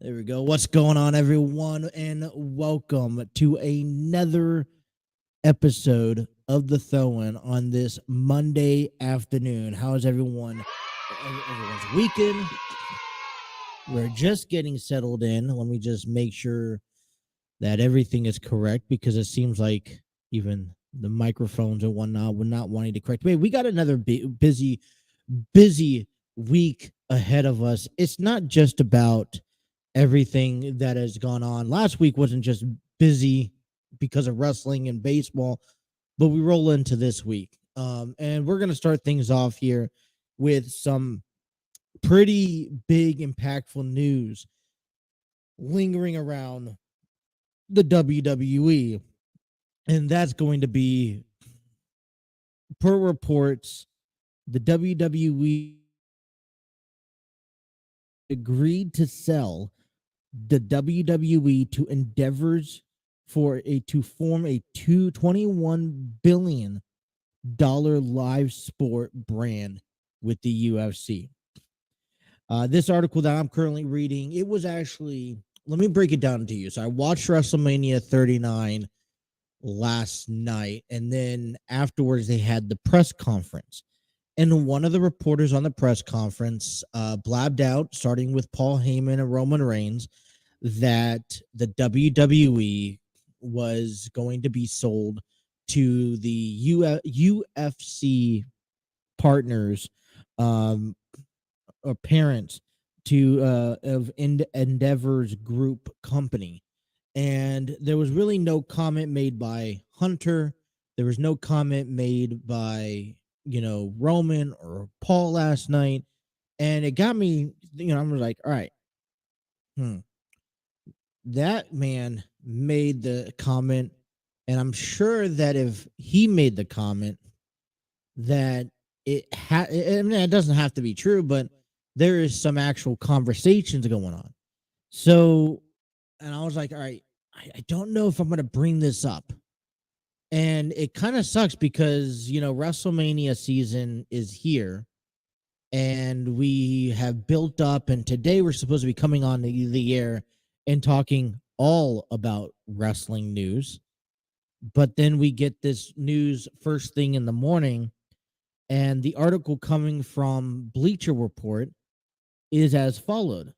There we go. What's going on, everyone? And welcome to another episode of the Throw-In on this Monday afternoon. How's everyone's weekend? We're just getting settled in. Let me just make sure that everything is correct because it seems like even the microphones and whatnot were not wanting to correct. Wait, we got another busy week ahead of us. It's not just about everything that has gone on. Last week wasn't just busy because of wrestling and baseball, but we roll into this week. And we're going to start things off here with some pretty big, impactful news lingering around the WWE. And that's going to be, per reports, the WWE agreed to sell the WWE to endeavors to form a $21 billion live sport brand with the UFC. This article that I'm currently reading, it was actually, let me break it down to you. So I watched WrestleMania 39 last night, and then afterwards they had the press conference. And one of the reporters on the press conference blabbed out, starting with Paul Heyman and Roman Reigns, that the WWE was going to be sold to the UFC partners or parents of Endeavor's group company. And there was really no comment made by Hunter. There was no comment made by, Roman or Paul last night. And it got me, I'm like, all right, that man made the comment, and I'm sure that if he made the comment, that it doesn't have to be true, but there is some actual conversations going on. So, and I was like, all right, I don't know if I'm going to bring this up. And it kind of sucks because, WrestleMania season is here and we have built up, and today we're supposed to be coming on the air and talking all about wrestling news. But then we get this news first thing in the morning, and the article coming from Bleacher Report is as followed.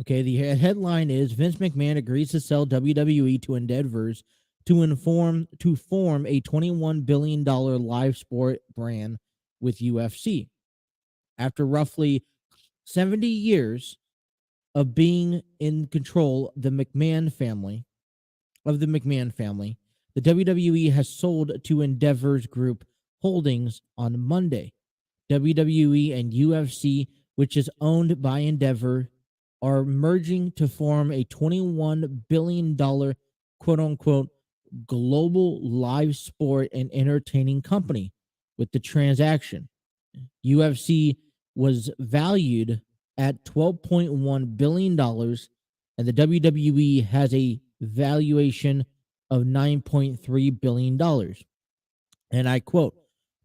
Okay, the headline is Vince McMahon agrees to sell WWE to Endeavors to form a $21 billion live sport brand with UFC. After roughly 70 years of being in control the McMahon family, the WWE has sold to Endeavors Group Holdings on Monday. WWE and UFC, which is owned by Endeavor, are merging to form a $21 billion quote-unquote global live sport and entertaining company. With the transaction, UFC was valued at $12.1 billion, and the WWE has a valuation of $9.3 billion. And I quote,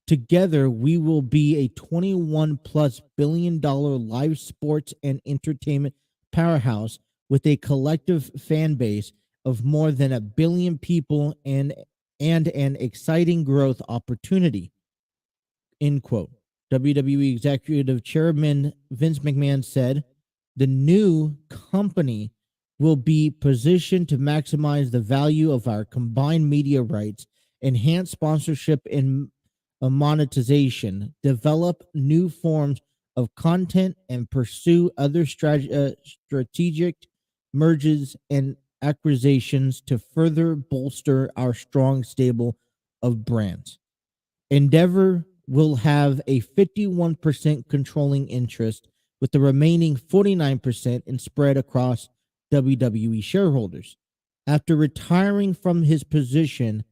"Together, we will be a $21+ billion live sports and entertainment powerhouse with a collective fan base of more than 1 billion people and an exciting growth opportunity." End quote. WWE Executive Chairman Vince McMahon said, "The new company will be positioned to maximize the value of our combined media rights, enhance sponsorship and monetization, develop new forms of content, and pursue other strategic mergers and acquisitions to further bolster our strong stable of brands. Endeavor will have a 51% controlling interest, with the remaining 49% in spread across WWE shareholders. After retiring from his position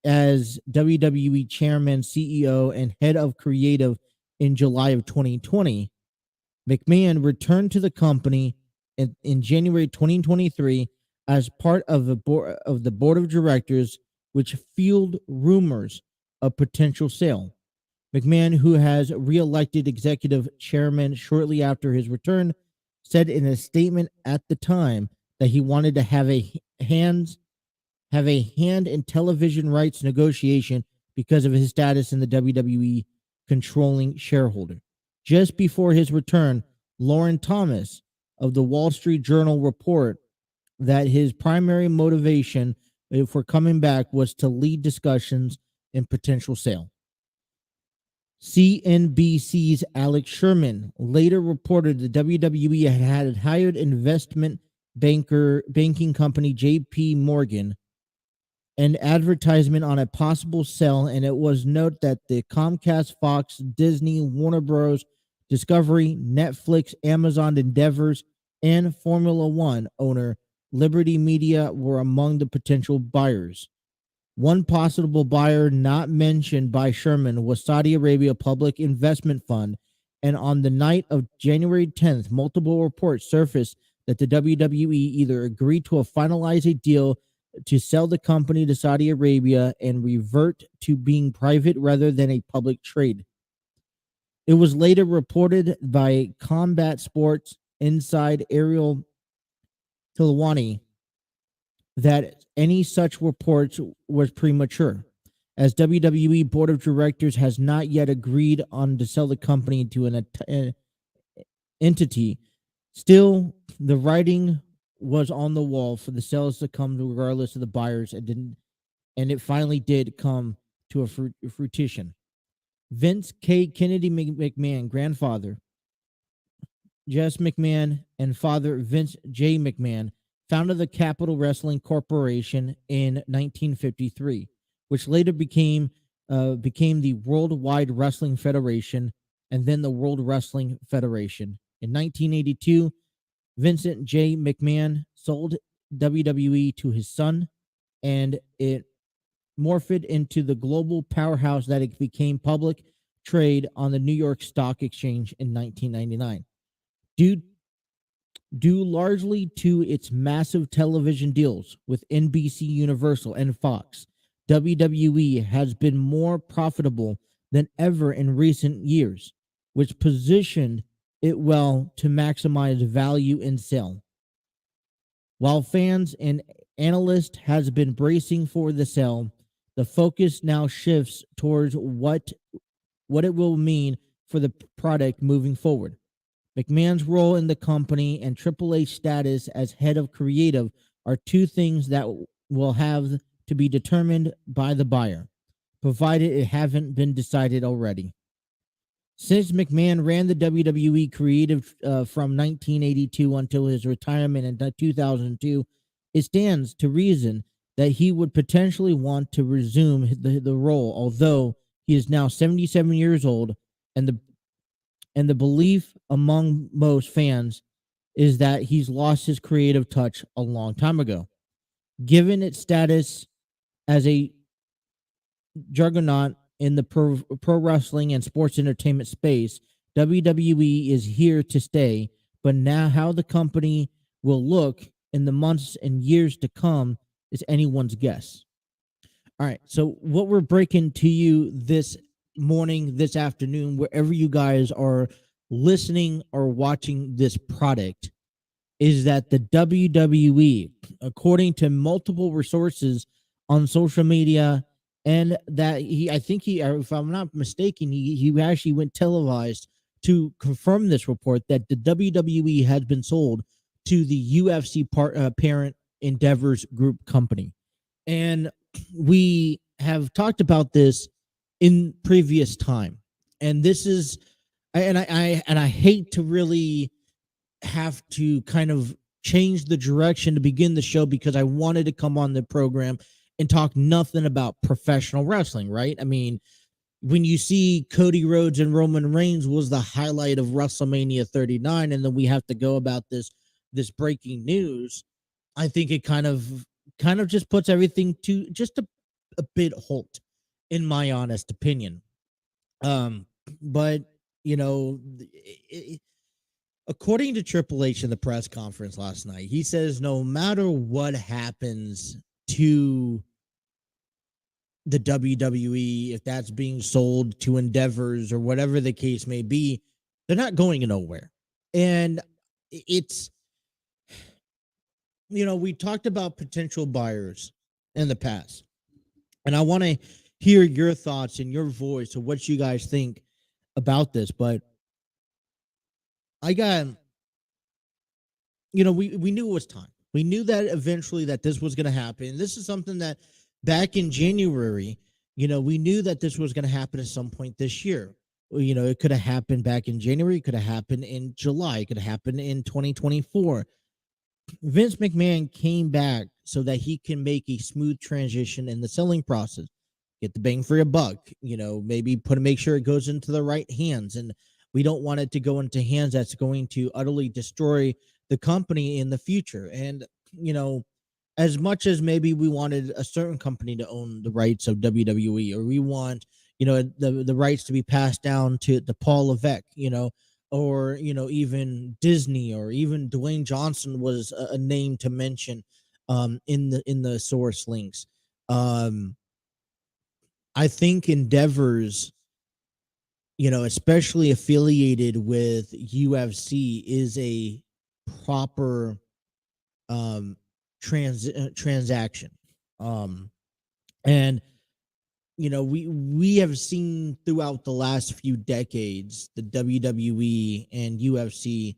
as WWE chairman, CEO, and head of creative in July of 2020, McMahon returned to the company in January 2023 as part of the board of directors, which fueled rumors of potential sale. McMahon, who has re-elected executive chairman shortly after his return, said in a statement at the time that he wanted to have a hand in television rights negotiation because of his status in the WWE controlling shareholder. Just before his return, Lauren Thomas of the Wall Street Journal report that his primary motivation for coming back was to lead discussions in potential sale. CNBC's Alex Sherman later reported the WWE had hired investment banking company JP Morgan an advertisement on a possible sale, and it was noted that the Comcast, Fox, Disney, Warner Bros., Discovery, Netflix, Amazon Endeavors, and Formula One owner Liberty Media were among the potential buyers. One possible buyer not mentioned by Sherman was Saudi Arabia Public Investment Fund, and on the night of January 10th, multiple reports surfaced that the WWE either agreed to finalize a deal to sell the company to Saudi Arabia and revert to being private rather than a public trade. It was later reported by Combat Sports Inside Ariel Tilwani that any such reports was premature, as WWE Board of Directors has not yet agreed on to sell the company to an entity. Still, the writing was on the wall for the sales to come regardless of the buyers, and it finally did come to a fruition. Vince K. Kennedy McMahon, grandfather, Jess McMahon, and father Vince J. McMahon founded the Capital Wrestling Corporation in 1953, which later became the Worldwide Wrestling Federation and then the World Wrestling Federation. In 1982, Vincent J. McMahon sold WWE to his son, and it morphed into the global powerhouse that it became public trade on the New York Stock Exchange in 1999. Due largely to its massive television deals with NBC Universal and Fox, WWE has been more profitable than ever in recent years, which positioned it well to maximize value in sale. While fans and analysts has been bracing for the sale, the focus now shifts towards what it will mean for the product moving forward. McMahon's role in the company and Triple H status as head of creative are two things that will have to be determined by the buyer, provided it haven't been decided already. Since McMahon ran the WWE creative from 1982 until his retirement in 2002, it stands to reason that he would potentially want to resume the role, although he is now 77 years old, and the belief among most fans is that he's lost his creative touch a long time ago. Given its status as a juggernaut in the pro wrestling and sports entertainment space, WWE is here to stay, but now how the company will look in the months and years to come is anyone's guess. All right, so what we're breaking to you this morning, this afternoon, wherever you guys are listening or watching this product, is that the WWE, according to multiple resources on social media, and that I think if I'm not mistaken, he actually went televised to confirm this report that the WWE has been sold to the UFC parent Endeavors Group company. And we have talked about this in previous time, and this is, and I hate to really have to kind of change the direction to begin the show, because I wanted to come on the program and talk nothing about professional wrestling, right? I mean, when you see Cody Rhodes and Roman Reigns was the highlight of WrestleMania 39, and then we have to go about this breaking news, I think it kind of just puts everything to just a bit halt, in my honest opinion. But you know, according to Triple H in the press conference last night, he says no matter what happens to the WWE, if that's being sold to Endeavors or whatever the case may be, they're not going nowhere. And it's, we talked about potential buyers in the past, and I want to hear your thoughts and your voice of what you guys think about this. But I got, we knew it was time. We knew that eventually that this was going to happen. This is something that back in January, we knew that this was going to happen at some point this year. It could have happened back in January. It could have happened in July. It could have happened in 2024. Vince McMahon came back so that he can make a smooth transition in the selling process, get the bang for your buck, maybe make sure it goes into the right hands. And we don't want it to go into hands that's going to utterly destroy the company in the future. And, as much as maybe we wanted a certain company to own the rights of WWE, or we want, the rights to be passed down to Paul Levesque, or even Disney, or even Dwayne Johnson was a name to mention in the source links. I think endeavors, especially affiliated with UFC, is a proper transaction. And we have seen throughout the last few decades the WWE and UFC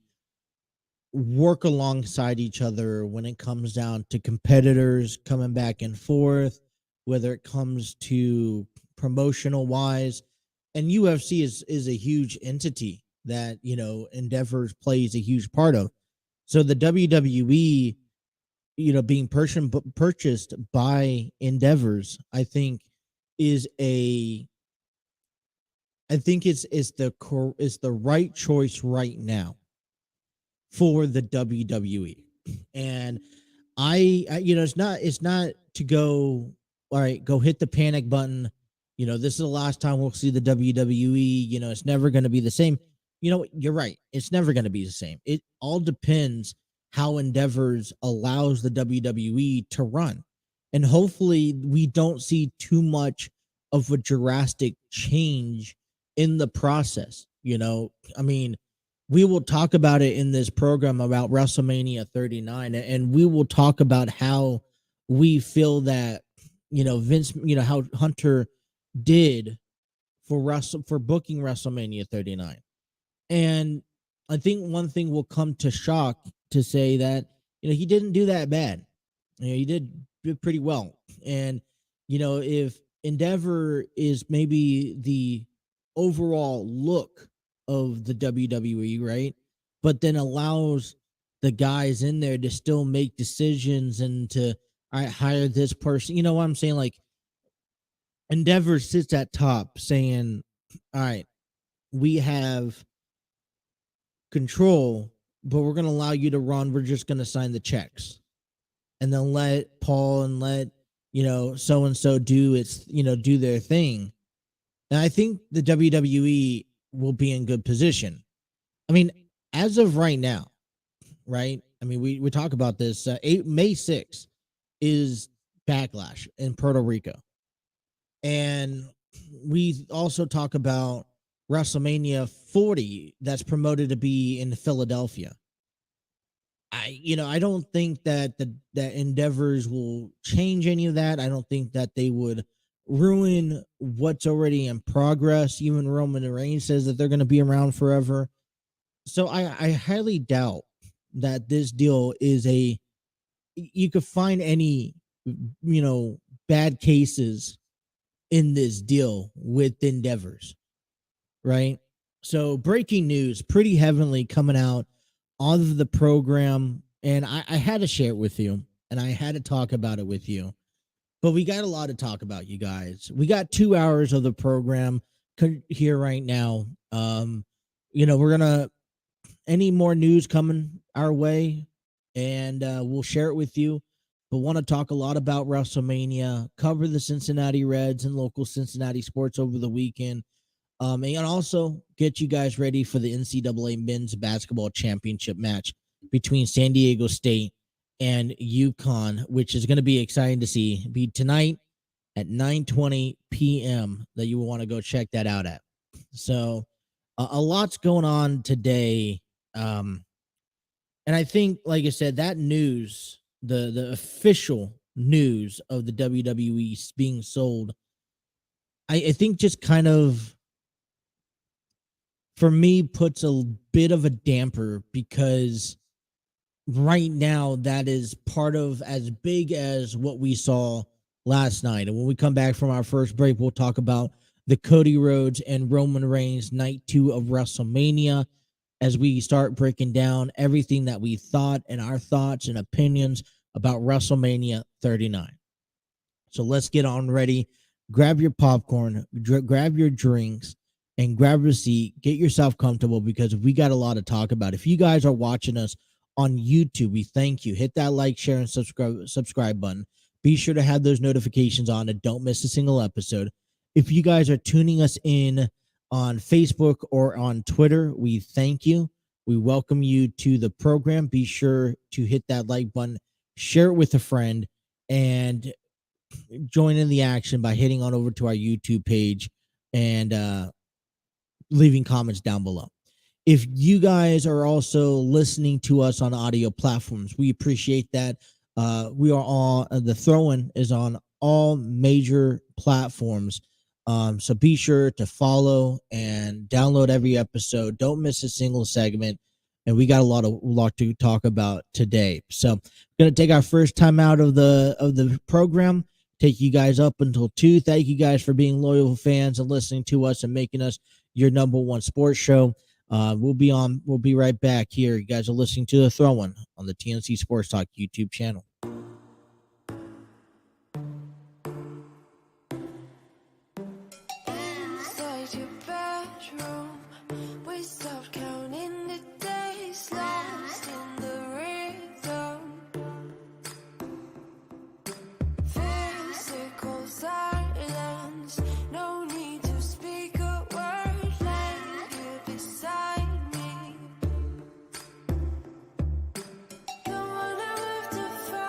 work alongside each other when it comes down to competitors coming back and forth, whether it comes to promotional wise. And UFC is a huge entity that Endeavor plays a huge part of. So the WWE, being purchased by Endeavors, I think is it's the right choice right now for the WWE. And I it's not to go, all right, go hit the panic button. This is the last time we'll see the WWE. It's never going to be the same. You're right. It's never going to be the same. It all depends how Endeavors allows the WWE to run. And hopefully we don't see too much of a drastic change in the process. I mean, we will talk about it in this program about WrestleMania 39, and we will talk about how we feel that, Vince, how Hunter did for booking WrestleMania 39. And I think one thing will come to shock to say that, he didn't do that bad. He did pretty well. And, if Endeavor is maybe the overall look of the WWE, right? But then allows the guys in there to still make decisions and to, all right, hire this person. You know what I'm saying? Like, Endeavor sits at top saying, all right, we have control, but we're going to allow you to run. We're just going to sign the checks, and then let Paul and let, so and so do do their thing. And I think the WWE will be in good position. I mean, as of right now, right? I mean, we talk about this. May 6th is Backlash in Puerto Rico, and we also talk about WrestleMania 40 that's promoted to be in Philadelphia. I don't think that that Endeavors will change any of that. I don't think that they would ruin what's already in progress. Even Roman Reigns says that they're going to be around forever. So I highly doubt that this deal is you could find any, bad cases in this deal with Endeavors, right? So breaking news, pretty heavily coming out of the program, and I had to share it with you, and I had to talk about it with you. But we got a lot to talk about, you guys. We got 2 hours of the program here right now. We're gonna any more news coming our way, and we'll share it with you. But want to talk a lot about WrestleMania, cover the Cincinnati Reds and local Cincinnati sports over the weekend. And also get you guys ready for the NCAA men's basketball championship match between San Diego State and UConn, which is going to be exciting to see. Be tonight at 9:20 p.m. that you will want to go check that out at. So a lot's going on today. And I think, like I said, that news, the official news of the WWE being sold, I think just kind of, for me, puts a bit of a damper, because right now that is part of as big as what we saw last night. And when we come back from our first break, we'll talk about the Cody Rhodes and Roman Reigns night 2 of WrestleMania, as we start breaking down everything that we thought and our thoughts and opinions about WrestleMania 39. So let's get on ready. Grab your popcorn, grab your drinks, and grab a seat. Get yourself comfortable, because we got a lot to talk about. If you guys are watching us on YouTube, we thank you. Hit that like, share, and subscribe button. Be sure to have those notifications on and don't miss a single episode. If you guys are tuning us in on Facebook or on Twitter, we thank you. We welcome you to the program. Be sure to hit that like button, share it with a friend, and join in the action by hitting on over to our YouTube page and leaving comments down below. If you guys are also listening to us on audio platforms, we appreciate that. We are all, the Throw-In is on all major platforms. So be sure to follow and download every episode. Don't miss a single segment. And we got a lot to talk about today. So I'm going to take our first time out of the program, take you guys up until 2. Thank you guys for being loyal fans and listening to us and making us your number one sports show. We'll be right back here. You guys are listening to The Throw-In on the TNC Sports Talk YouTube channel. Inside your bedroom, we stopped counting the days, lost in the rhythm. Physical silence, no need to speak a word, laying here beside me. The one I live to fight.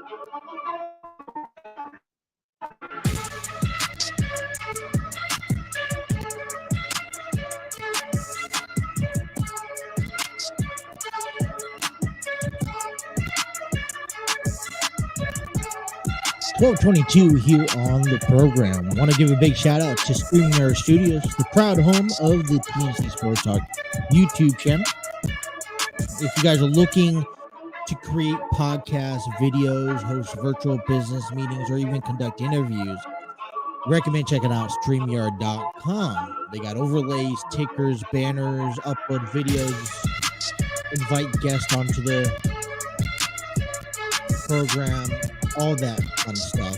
.22 here on the program. I want to give a big shout out to Enlightened Studios, the proud home of the TNC Sports Talk YouTube channel. If you guys are looking to create podcasts, videos, host virtual business meetings, or even conduct interviews, recommend checking out StreamYard.com. They got overlays, tickers, banners, upload videos, invite guests onto the program, all that fun stuff.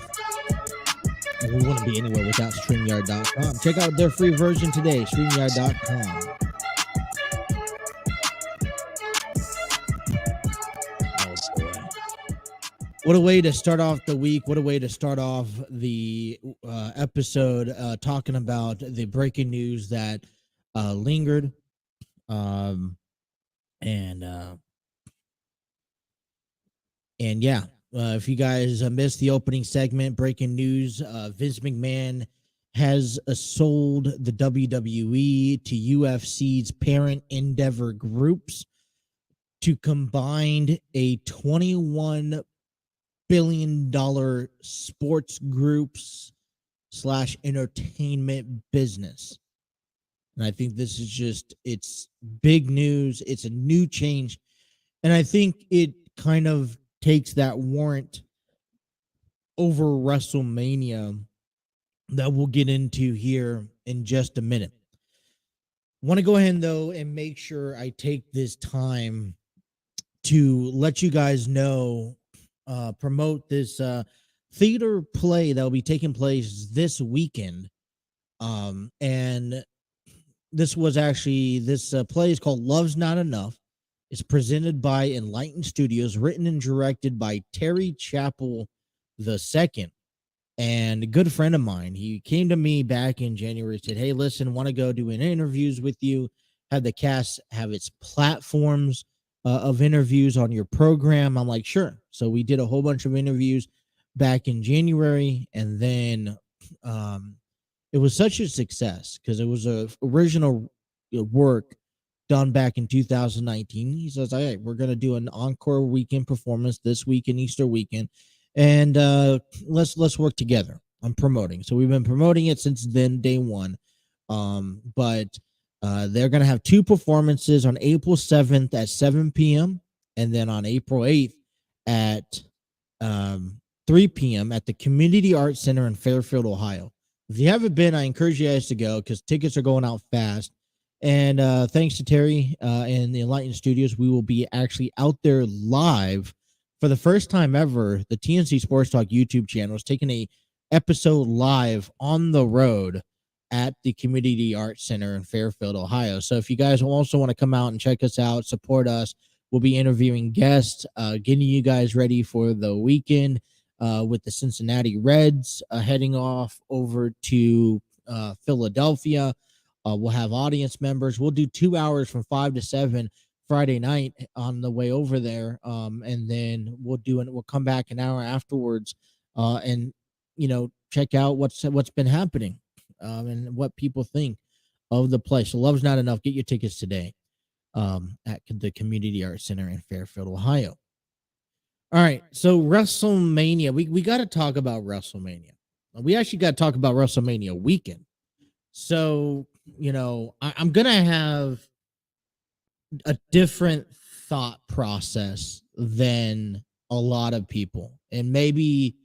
And we wouldn't be anywhere without StreamYard.com. Check out their free version today, StreamYard.com. Oh boy. What a way to start off the week. What a way to start off the episode talking about the breaking news that lingered. And yeah, if you guys missed the opening segment, breaking news, Vince McMahon has sold the WWE to UFC's parent Endeavor Groups to combine a $21 billion sports groups / entertainment business. And I think this is it's big news. It's a new change. And I think it kind of takes that warrant over WrestleMania that we'll get into here in just a minute. Want to go ahead, though, and make sure I take this time to let you guys know, promote this theater play that will be taking place this weekend. And this play is called Love's Not Enough. It's presented by Enlightened Studios, written and directed by Terry Chappell II. And a good friend of mine, he came to me back in January, said, hey, listen, want to go do an interviews with you, have the cast have its platforms of interviews on your program. I'm like, sure. So we did a whole bunch of interviews back in January. And then it was such a success because it was a original work done back in 2019. He says, all right, we're going to do an encore weekend performance this weekend, Easter weekend, and let's work together on promoting. So we've been promoting it since then, day one. But they're going to have two performances on April 7th at 7 p.m. and then on April 8th at 3 p.m. at the Community Arts Center in Fairfield, Ohio. If you haven't been, I encourage you guys to go because tickets are going out fast. And thanks to Terry and the Enlightened Studios, we will be actually out there live for the first time ever. The TNC Sports Talk YouTube channel is taking a episode live on the road at the Community Arts Center in Fairfield, Ohio. So if you guys also want to come out and check us out, support us, we'll be interviewing guests, getting you guys ready for the weekend with the Cincinnati Reds heading off over to Philadelphia. We'll have audience members. We'll do 2 hours from 5 to 7 Friday night on the way over there. And then we'll come back an hour afterwards and, check out what's been happening and what people think of the play. So Love's Not Enough. Get your tickets today at the Community Arts Center in Fairfield, Ohio. All right. So WrestleMania, we got to talk about WrestleMania. We actually got to talk about WrestleMania weekend. So, I'm going to have a different thought process than a lot of people. And maybe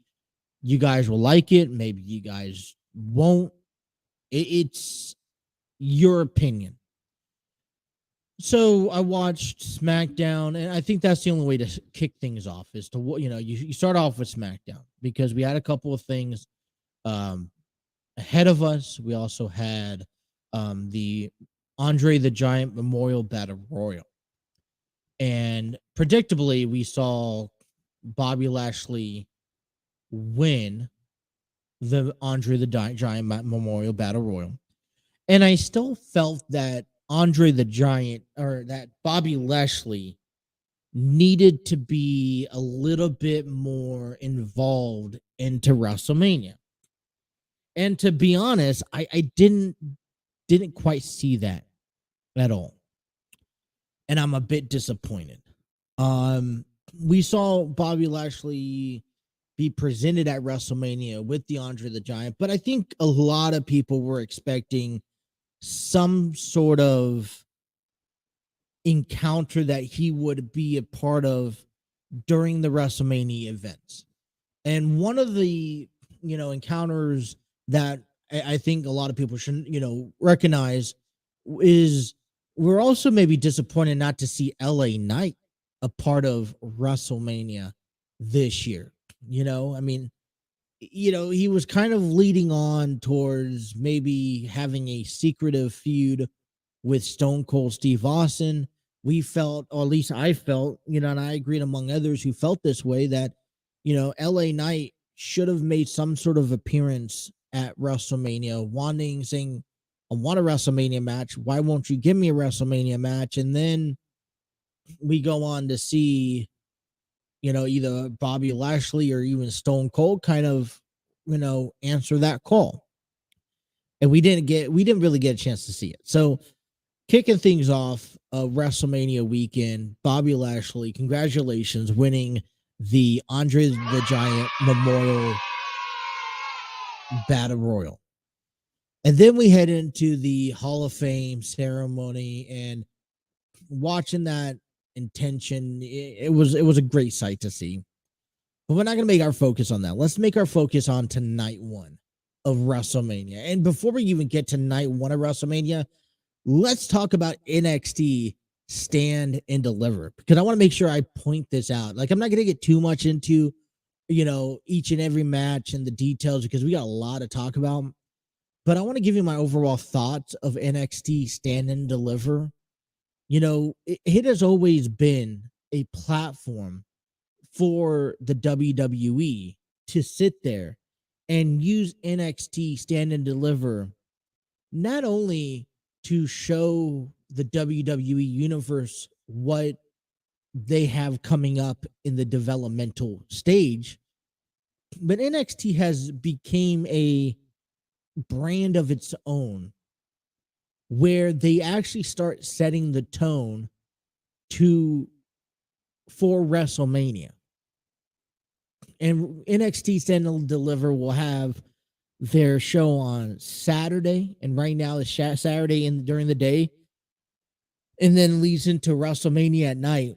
you guys will like it. Maybe you guys won't. It's your opinion. So I watched SmackDown, and I think that's the only way to kick things off is to, you start off with SmackDown because we had a couple of things ahead of us. We also had the Andre the Giant Memorial Battle Royal. And predictably, we saw Bobby Lashley win the Andre the Giant Memorial Battle Royal. And I still felt that Andre the Giant, or that Bobby Lashley, needed to be a little bit more involved into WrestleMania. And to be honest, I didn't quite see that at all. And I'm a bit disappointed. Um, we saw Bobby Lashley be presented at WrestleMania with the Andre the Giant, but I think a lot of people were expecting some sort of encounter that he would be a part of during the WrestleMania events. And one of the, encounters that I think a lot of people should, recognize is we're also maybe disappointed not to see LA Knight a part of WrestleMania this year. I mean, he was kind of leading on towards maybe having a secretive feud with Stone Cold Steve Austin. We felt, or at least I felt, and I agreed among others who felt this way, that, LA Knight should have made some sort of appearance at WrestleMania, saying, I want a WrestleMania match. Why won't you give me a WrestleMania match? And then we go on to see, either Bobby Lashley or even Stone Cold kind of, answer that call. And we didn't really get a chance to see it. So kicking things off, WrestleMania weekend, Bobby Lashley, congratulations, winning the Andre the Giant Memorial Battle Royal. And then we head into the Hall of Fame ceremony, and watching that intention, it was a great sight to see. But we're not going to make our focus on that. Let's make our focus on to night one of WrestleMania. And before we even get to night one of WrestleMania, let's talk about NXT Stand and Deliver, because I want to make sure I point this out. Like, I'm not going to get too much into, each and every match and the details, because we got a lot to talk about. But I want to give you my overall thoughts of NXT Stand and Deliver. It has always been a platform for the WWE to sit there and use NXT Stand and Deliver, not only to show the WWE universe what they have coming up in the developmental stage, but NXT has became a brand of its own, where they actually start setting the tone for WrestleMania. And NXT Stand and Deliver will have their show on Saturday, and right now it's Saturday during the day, and then leads into WrestleMania at night.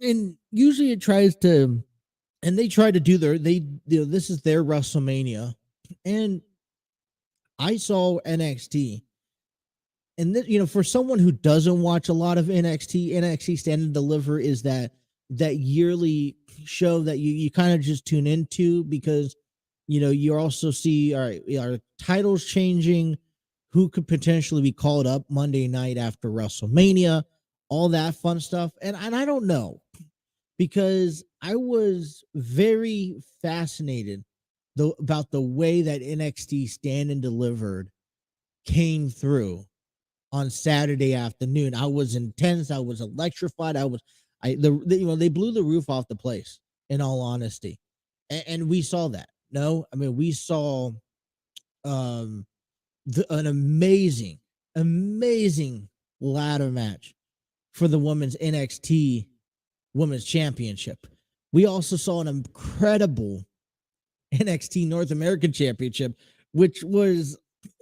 And usually they try to do this is their WrestleMania. And I saw NXT, and for someone who doesn't watch a lot of NXT Stand and Deliver is that yearly show that you kind of just tune into, because you also see, all right, are titles changing, who could potentially be called up Monday night after WrestleMania, all that fun stuff. And I don't know, because I was very fascinated about the way that NXT Stand and Delivered came through on Saturday afternoon. I was intense. I was electrified. They blew the roof off the place, in all honesty. And we saw that. No, I mean, we saw an amazing ladder match for the women's NXT Women's Championship. We also saw an incredible NXT North American Championship, which was,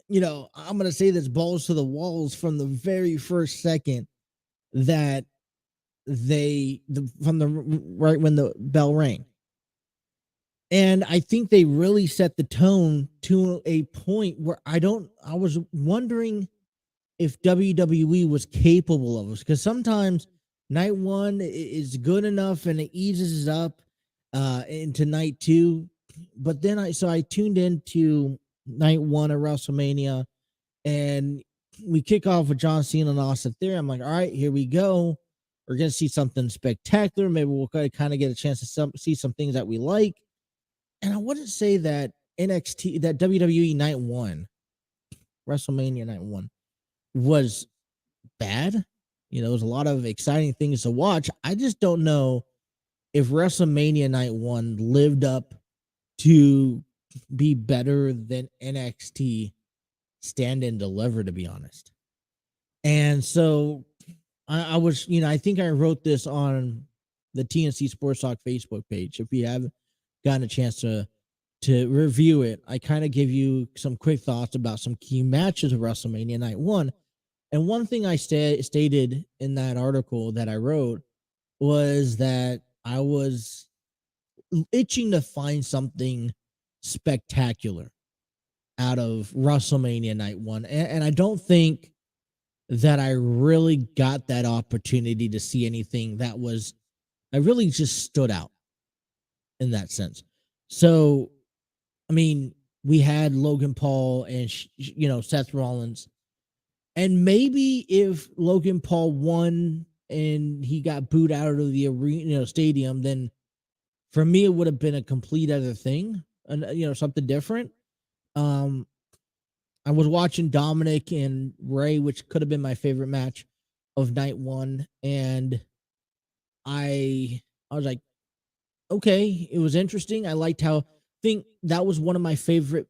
I'm going to say this, balls to the walls from the very first second that from the right when the bell rang. And I think they really set the tone to a point where I was wondering if WWE was capable of us, because sometimes night one is good enough and it eases up into night two. But then I tuned into night one of WrestleMania, and we kick off with John Cena and Austin Theory. I'm like, all right, here we go. We're going to see something spectacular. Maybe we'll kind of get a chance to see some things that we like. And I wouldn't say that that WWE night one, WrestleMania night one, was bad. There was a lot of exciting things to watch. I just don't know if WrestleMania Night 1 lived up to be better than NXT Stand and Deliver, to be honest. And so I was, I think I wrote this on the TNC Sports Talk Facebook page. If you haven't gotten a chance to review it, I kind of give you some quick thoughts about some key matches of WrestleMania Night 1. And one thing I stated in that article that I wrote was that I was itching to find something spectacular out of WrestleMania Night 1. And I don't think that I really got that opportunity to see anything that really just stood out in that sense. So, I mean, we had Logan Paul and, Seth Rollins. And maybe if Logan Paul won and he got booed out of the arena, stadium, then for me, it would have been a complete other thing, and something different. I was watching Dominic and Ray, which could have been my favorite match of Night 1, and I was like, okay, it was interesting. I liked how think that was one of my favorite,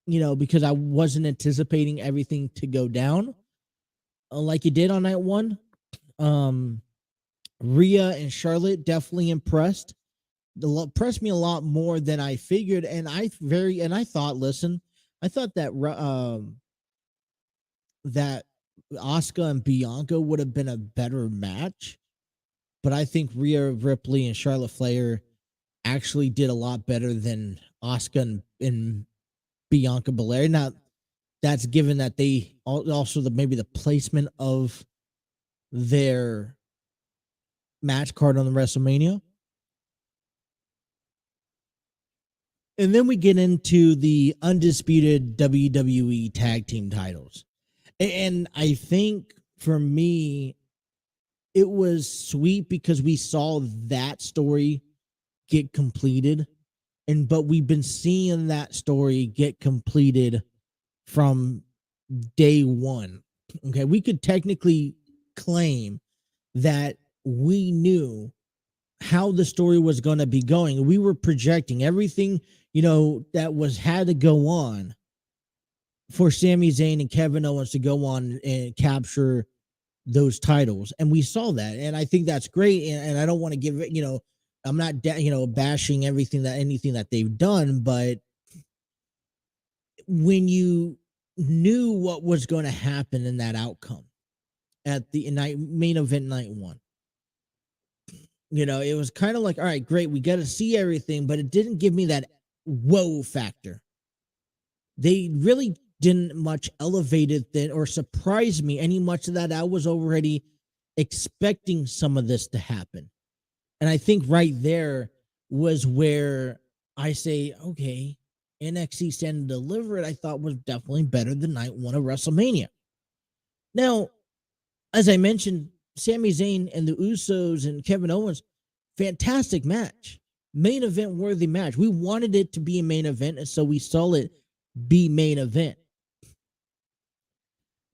because I wasn't anticipating everything to go down like it did on Night 1. Rhea and Charlotte definitely impressed me a lot more than I figured, and I thought that that Asuka and Bianca would have been a better match, but I think Rhea Ripley and Charlotte Flair actually did a lot better than Asuka and Bianca Belair. Now, that's given that they also maybe the placement of their match card on the WrestleMania. And then we get into the undisputed WWE tag team titles. And I think for me, it was sweet because we saw that story get completed. But we've been seeing that story get completed from day one. Okay. We could technically claim that we knew how the story was going to be going. We were projecting everything, that had to go on for Sami Zayn and Kevin Owens to go on and capture those titles. And we saw that. And I think that's great. And I don't want to give it, I'm not, bashing anything that they've done, but when you knew what was going to happen in that outcome at the main event Night 1, it was kind of like, all right, great, we got to see everything, but it didn't give me that whoa factor. They really didn't much elevate it then or surprise me any much of that. I was already expecting some of this to happen. And I think right there was where I say, okay, NXT Stand and Deliver, I thought was definitely better than Night 1 of WrestleMania. Now, as I mentioned, Sami Zayn and the Usos and Kevin Owens, fantastic match. Main event worthy match. We wanted it to be a main event, and so we saw it be main event.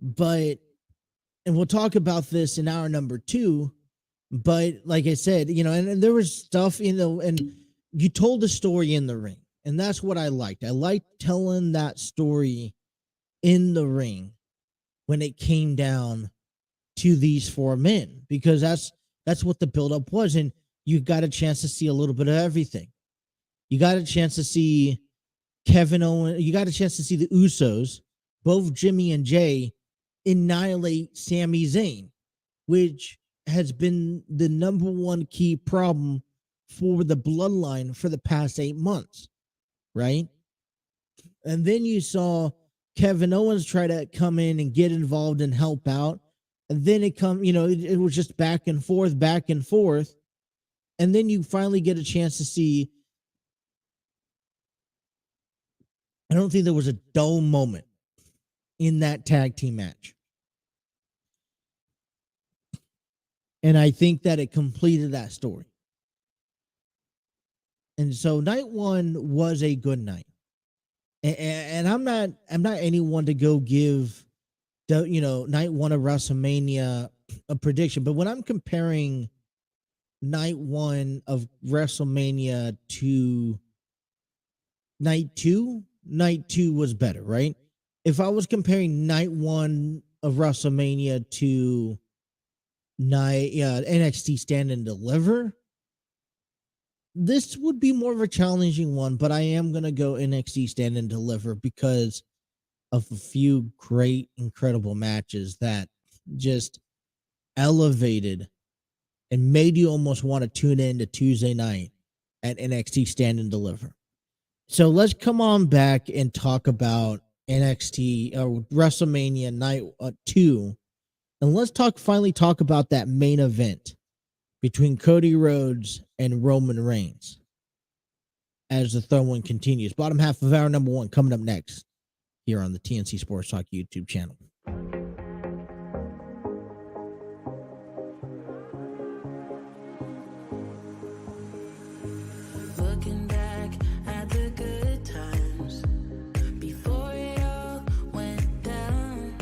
But, and we'll talk about this in hour number 2, but like I said, and there was stuff, and you told the story in the ring, and that's what I liked. I liked telling that story in the ring when it came down to these 4 men, because that's what the buildup was. And you got a chance to see a little bit of everything. You got a chance to see Kevin Owens. You got a chance to see the Usos, both Jimmy and Jay, annihilate Sami Zayn, which has been the number one key problem for the bloodline for the past 8 months, right? And then you saw Kevin Owens try to come in and get involved and help out. And then it was just back and forth. And then you finally get a chance to see, I don't think there was a dull moment in that tag team match. And I think that it completed that story. And so Night 1 was a good night. And I'm not anyone to go give Night 1 of WrestleMania a prediction, but when I'm comparing night one of WrestleMania to night two, night two was better, right? If I was comparing night one of WrestleMania to NXT Stand and Deliver, this would be more of a challenging one, but I am going to go NXT Stand and Deliver because of a few great, incredible matches that just elevated and made you almost want to tune in to Tuesday night at NXT Stand and Deliver. So let's come on back and talk about NXT WrestleMania night 2. And let's finally talk about that main event between Cody Rhodes and Roman Reigns as the throw-in continues. Bottom half of hour number 1 coming up next here on the TNC Sports Talk YouTube channel. Looking back at the good times before it all went down.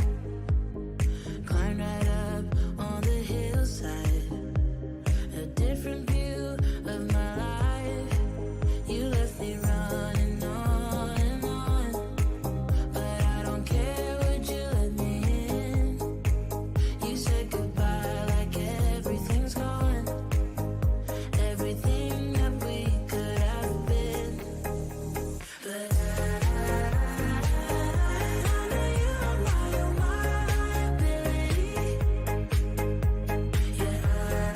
Climbed right up on the hillside, a different view of my life. You left me running on and on, but I don't care, would you let me in? You said goodbye like everything's gone, everything that we could have been. But I know you are my liability. Yeah, I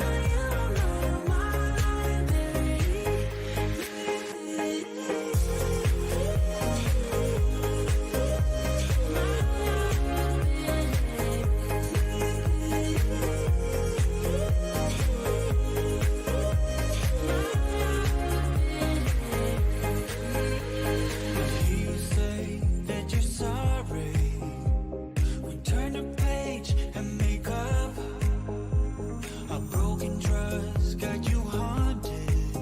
know you are my You say that you're sorry. We turn the page and make up. A broken trust got you haunted.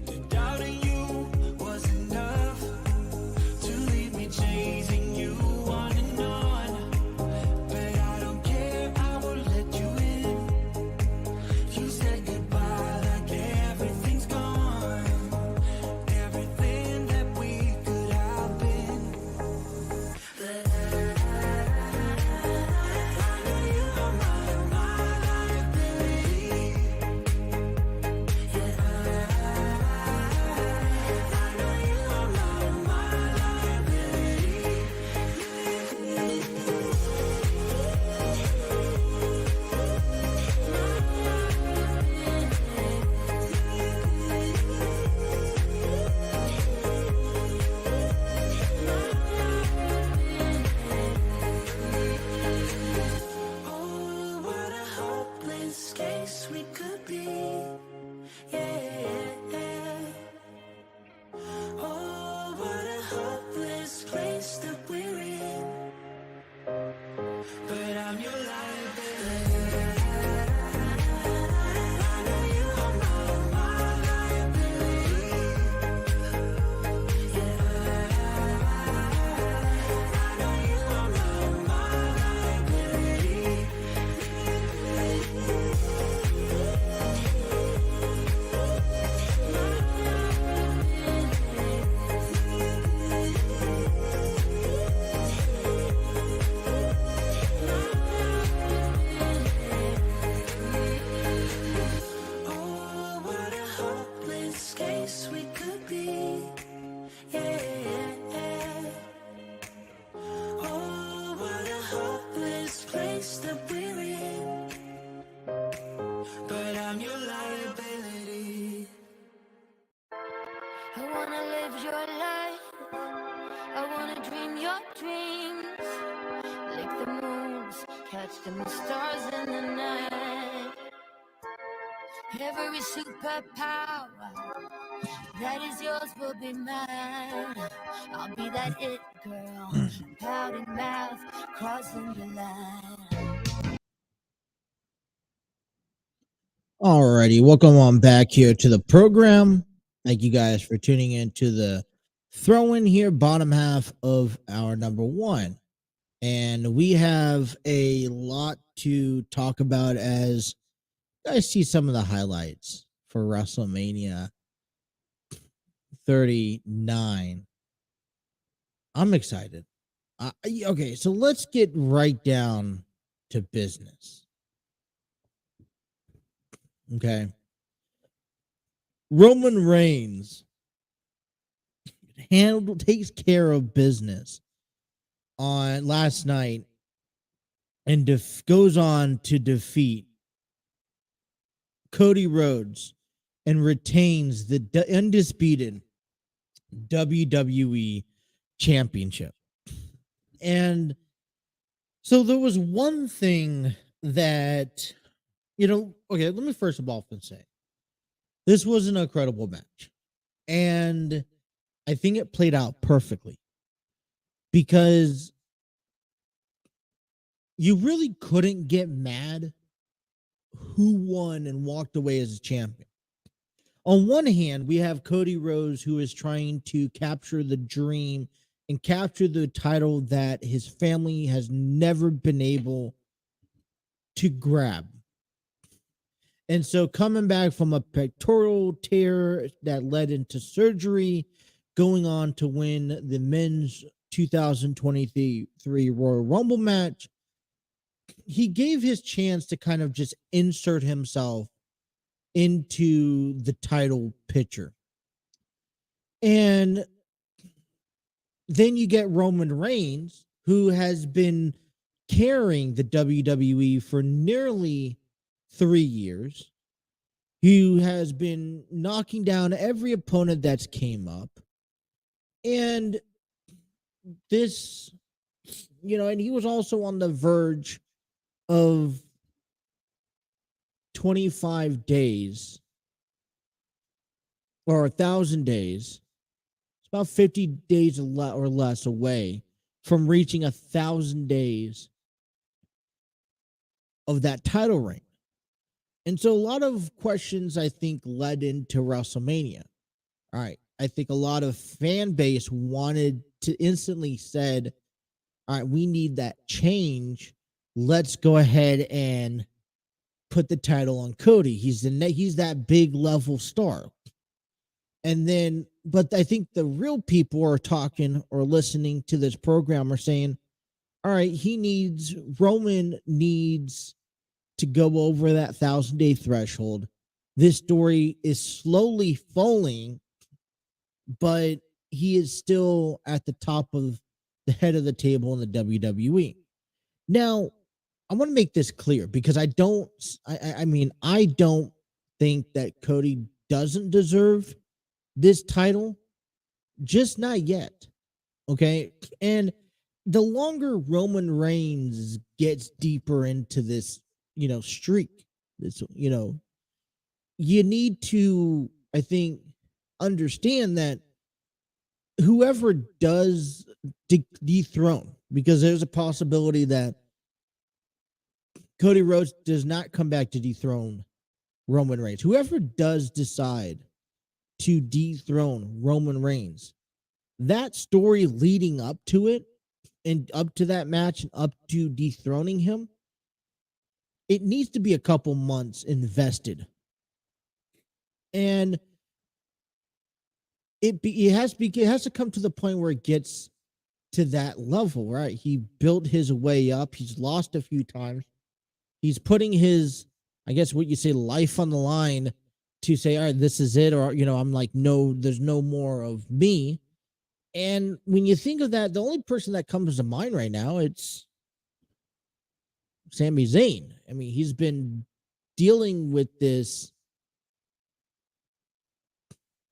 The doubting you was enough to leave me chasing you on and on. But I don't care, I will let you in. You said goodbye like everything's gone, everything that we could have been. But I know you are my liability. Yeah, I know you are my liability. Oh, what a hopeless case we could be. Yeah. Oh, what a hopeless place that we're in. But I'm your liability. I know you are my liability. Yeah, I know you are my liability. Oh, what a hopeless case we could be. Yeah. Oh, what a hopeless place that we're in. But I'm your liability. I wanna live your life. I wanna dream your dreams. Lick the moons, catch the stars in the night. Every superpower that is yours will be mine. I'll be that it girl, pouting mouth, crossing the line. Alrighty, welcome on back here to the program. Thank you guys for tuning in to the throw-in here, bottom half of hour number 1. And we have a lot to talk about as you guys see some of the highlights for WrestleMania 39. I'm excited. Okay, so let's get right down to business. Okay. Roman Reigns takes care of business on last night and goes on to defeat Cody Rhodes and retains the undisputed WWE Championship. And so there was one thing that, okay, let me first of all say this was an incredible match. And I think it played out perfectly because you really couldn't get mad who won and walked away as a champion. On one hand, we have Cody Rhodes, who is trying to capture the dream and capture the title that his family has never been able to grab. And so coming back from a pectoral tear that led into surgery, going on to win the men's 2023 Royal Rumble match, he gave his chance to kind of just insert himself into the title picture. And then you get Roman Reigns, who has been carrying the WWE for nearly 3 years, who has been knocking down every opponent that's came up. And this, and he was also on the verge of 25 days or 1,000 days. It's about 50 days or less away from reaching 1,000 days of that title reign. And so a lot of questions, I think, led into WrestleMania. All right. I think a lot of fan base wanted to instantly said, all right, we need that change. Let's go ahead and put the title on Cody. He's that big level star. And then, but I think the real people are talking or listening to this program are saying, all right, Roman needs to go over that 1,000-day threshold. This story is slowly falling, but he is still at the top of the head of the table in the WWE. Now, I want to make this clear because I don't think that Cody doesn't deserve this title, just not yet. Okay. And the longer Roman Reigns gets deeper into this, streak, this, you need to, I think, understand that whoever does dethrone, because there's a possibility that Cody Rhodes does not come back to dethrone Roman Reigns. Whoever does decide to dethrone Roman Reigns, that story leading up to it and up to that match and up to dethroning him, it needs to be a couple months invested. And it has to come to the point where it gets to that level, right? He built his way up. He's lost a few times. He's putting his, I guess what you say, life on the line to say, all right, this is it. Or, I'm like, no, there's no more of me. And when you think of that, the only person that comes to mind right now, it's Sami Zayn. I mean, he's been dealing with this,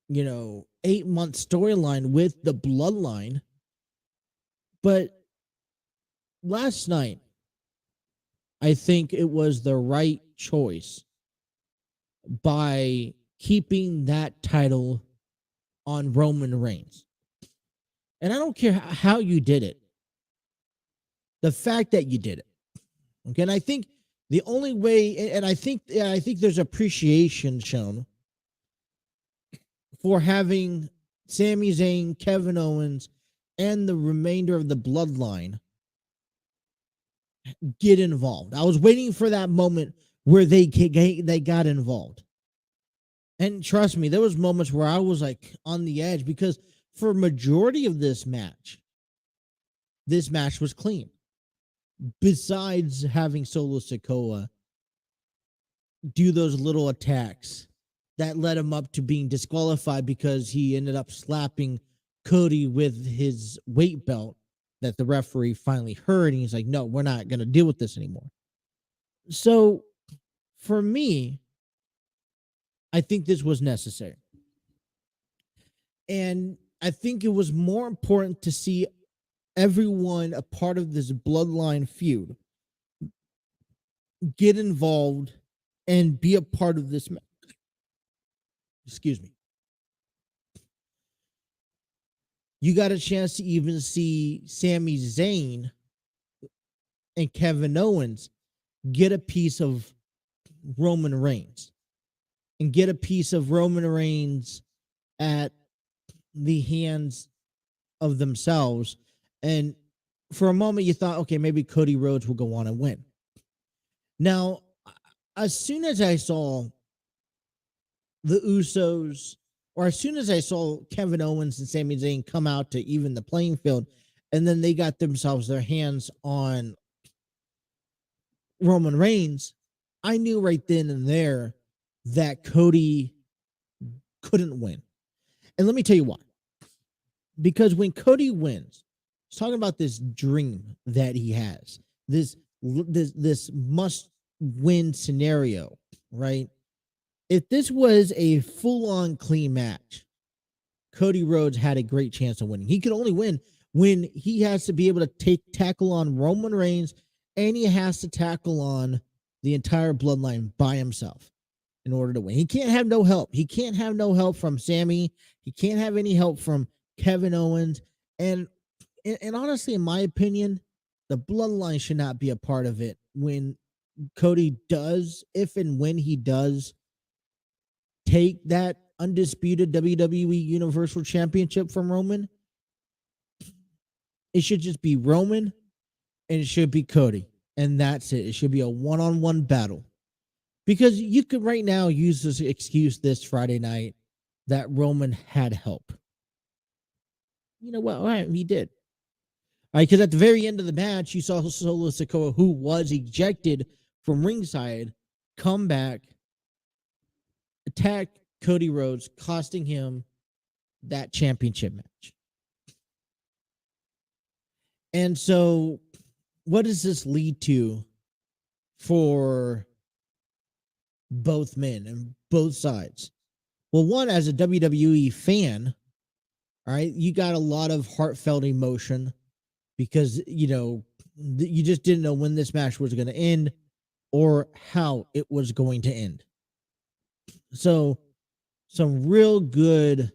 8-month storyline with the bloodline. But last night, I think it was the right choice by keeping that title on Roman Reigns. And I don't care how you did it. The fact that you did it. Okay. And I think the only way, and I think there's appreciation shown for having Sami Zayn, Kevin Owens, and the remainder of the bloodline get involved. I was waiting for that moment where they got involved. And trust me, there was moments where I was like on the edge because for majority of this match was clean. Besides having Solo Sikoa do those little attacks that led him up to being disqualified because he ended up slapping Cody with his weight belt that the referee finally heard, and he's like, no, we're not going to deal with this anymore. So for me, I think this was necessary. And I think it was more important to see everyone a part of this bloodline feud get involved and be a part of this. Excuse me. You got a chance to even see Sami Zayn and Kevin Owens get a piece of Roman Reigns and get a piece of Roman Reigns at the hands of themselves. And for a moment, you thought, okay, maybe Cody Rhodes will go on and win. Now, as soon as I saw the Usos, or as soon as I saw Kevin Owens and Sami Zayn come out to even the playing field, and then they got themselves their hands on Roman Reigns, I knew right then and there that Cody couldn't win. And let me tell you why. Because when Cody wins, he's talking about this dream that he has, this must-win scenario, right? If this was a full-on clean match, Cody Rhodes had a great chance of winning. He could only win when he has to be able to tackle on Roman Reigns, and he has to tackle on the entire bloodline by himself in order to win. He can't have no help. He can't have no help from Sami. He can't have any help from Kevin Owens. And honestly, in my opinion, the bloodline should not be a part of it when Cody does, if and when he does take that undisputed WWE Universal Championship from Roman. It should just be Roman and it should be Cody. And that's it. It should be a one-on-one battle. Because you could right now use this excuse this Friday night that Roman had help. You know what? All right, he did. All right, because at the very end of the match, you saw Solo Sikoa, who was ejected from ringside, come back, attack Cody Rhodes, costing him that championship match. And so, what does this lead to for both men and both sides? Well, one, as a WWE fan, all right, you got a lot of heartfelt emotion because, you know, you just didn't know when this match was going to end or how it was going to end. So, some real good,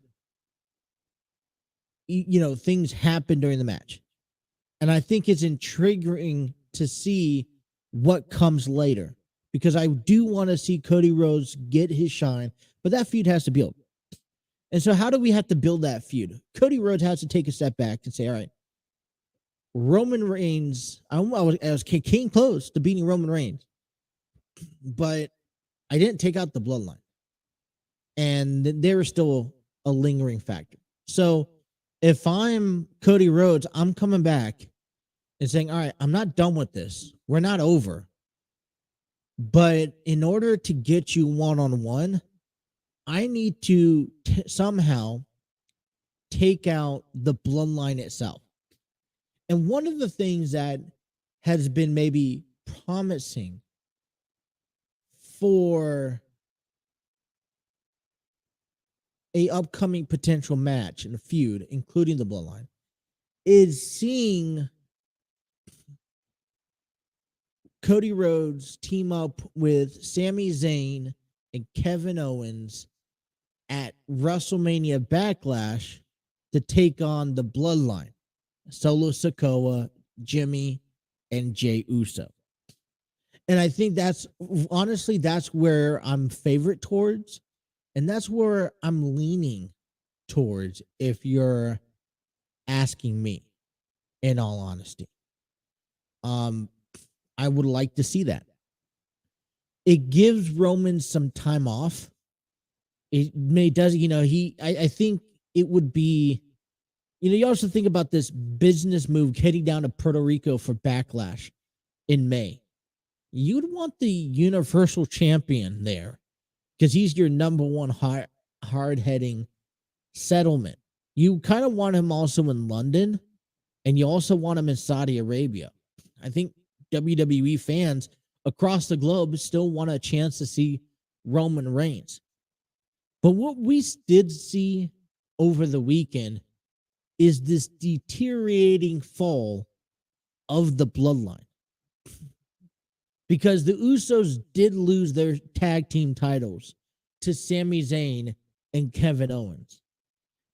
things happened during the match. And I think it's intriguing to see what comes later because I do want to see Cody Rhodes get his shine, but that feud has to build. And so how do we have to build that feud? Cody Rhodes has to take a step back and say, all right, Roman Reigns, I came close to beating Roman Reigns, but I didn't take out the bloodline. And there is still a lingering factor. So if I'm Cody Rhodes, I'm coming back and saying, all right, I'm not done with this. We're not over. But in order to get you one-on-one, I need to somehow take out the bloodline itself. And one of the things that has been maybe promising for a upcoming potential match and a feud, including the bloodline, is seeing Cody Rhodes team up with Sami Zayn and Kevin Owens at WrestleMania Backlash to take on the bloodline, Solo Sikoa, Jimmy, and Jey Uso. And I think that's where I'm favorite towards. And that's where I'm leaning towards if you're asking me, in all honesty. I would like to see that. It gives Roman some time off. I think it would be, you also think about this business move heading down to Puerto Rico for Backlash in May. You'd want the Universal Champion there because he's your number one hard-heading settlement. You kind of want him also in London, and you also want him in Saudi Arabia. I think WWE fans across the globe still want a chance to see Roman Reigns. But what we did see over the weekend is this deteriorating fall of the bloodline. Because the Usos did lose their tag team titles to Sami Zayn and Kevin Owens.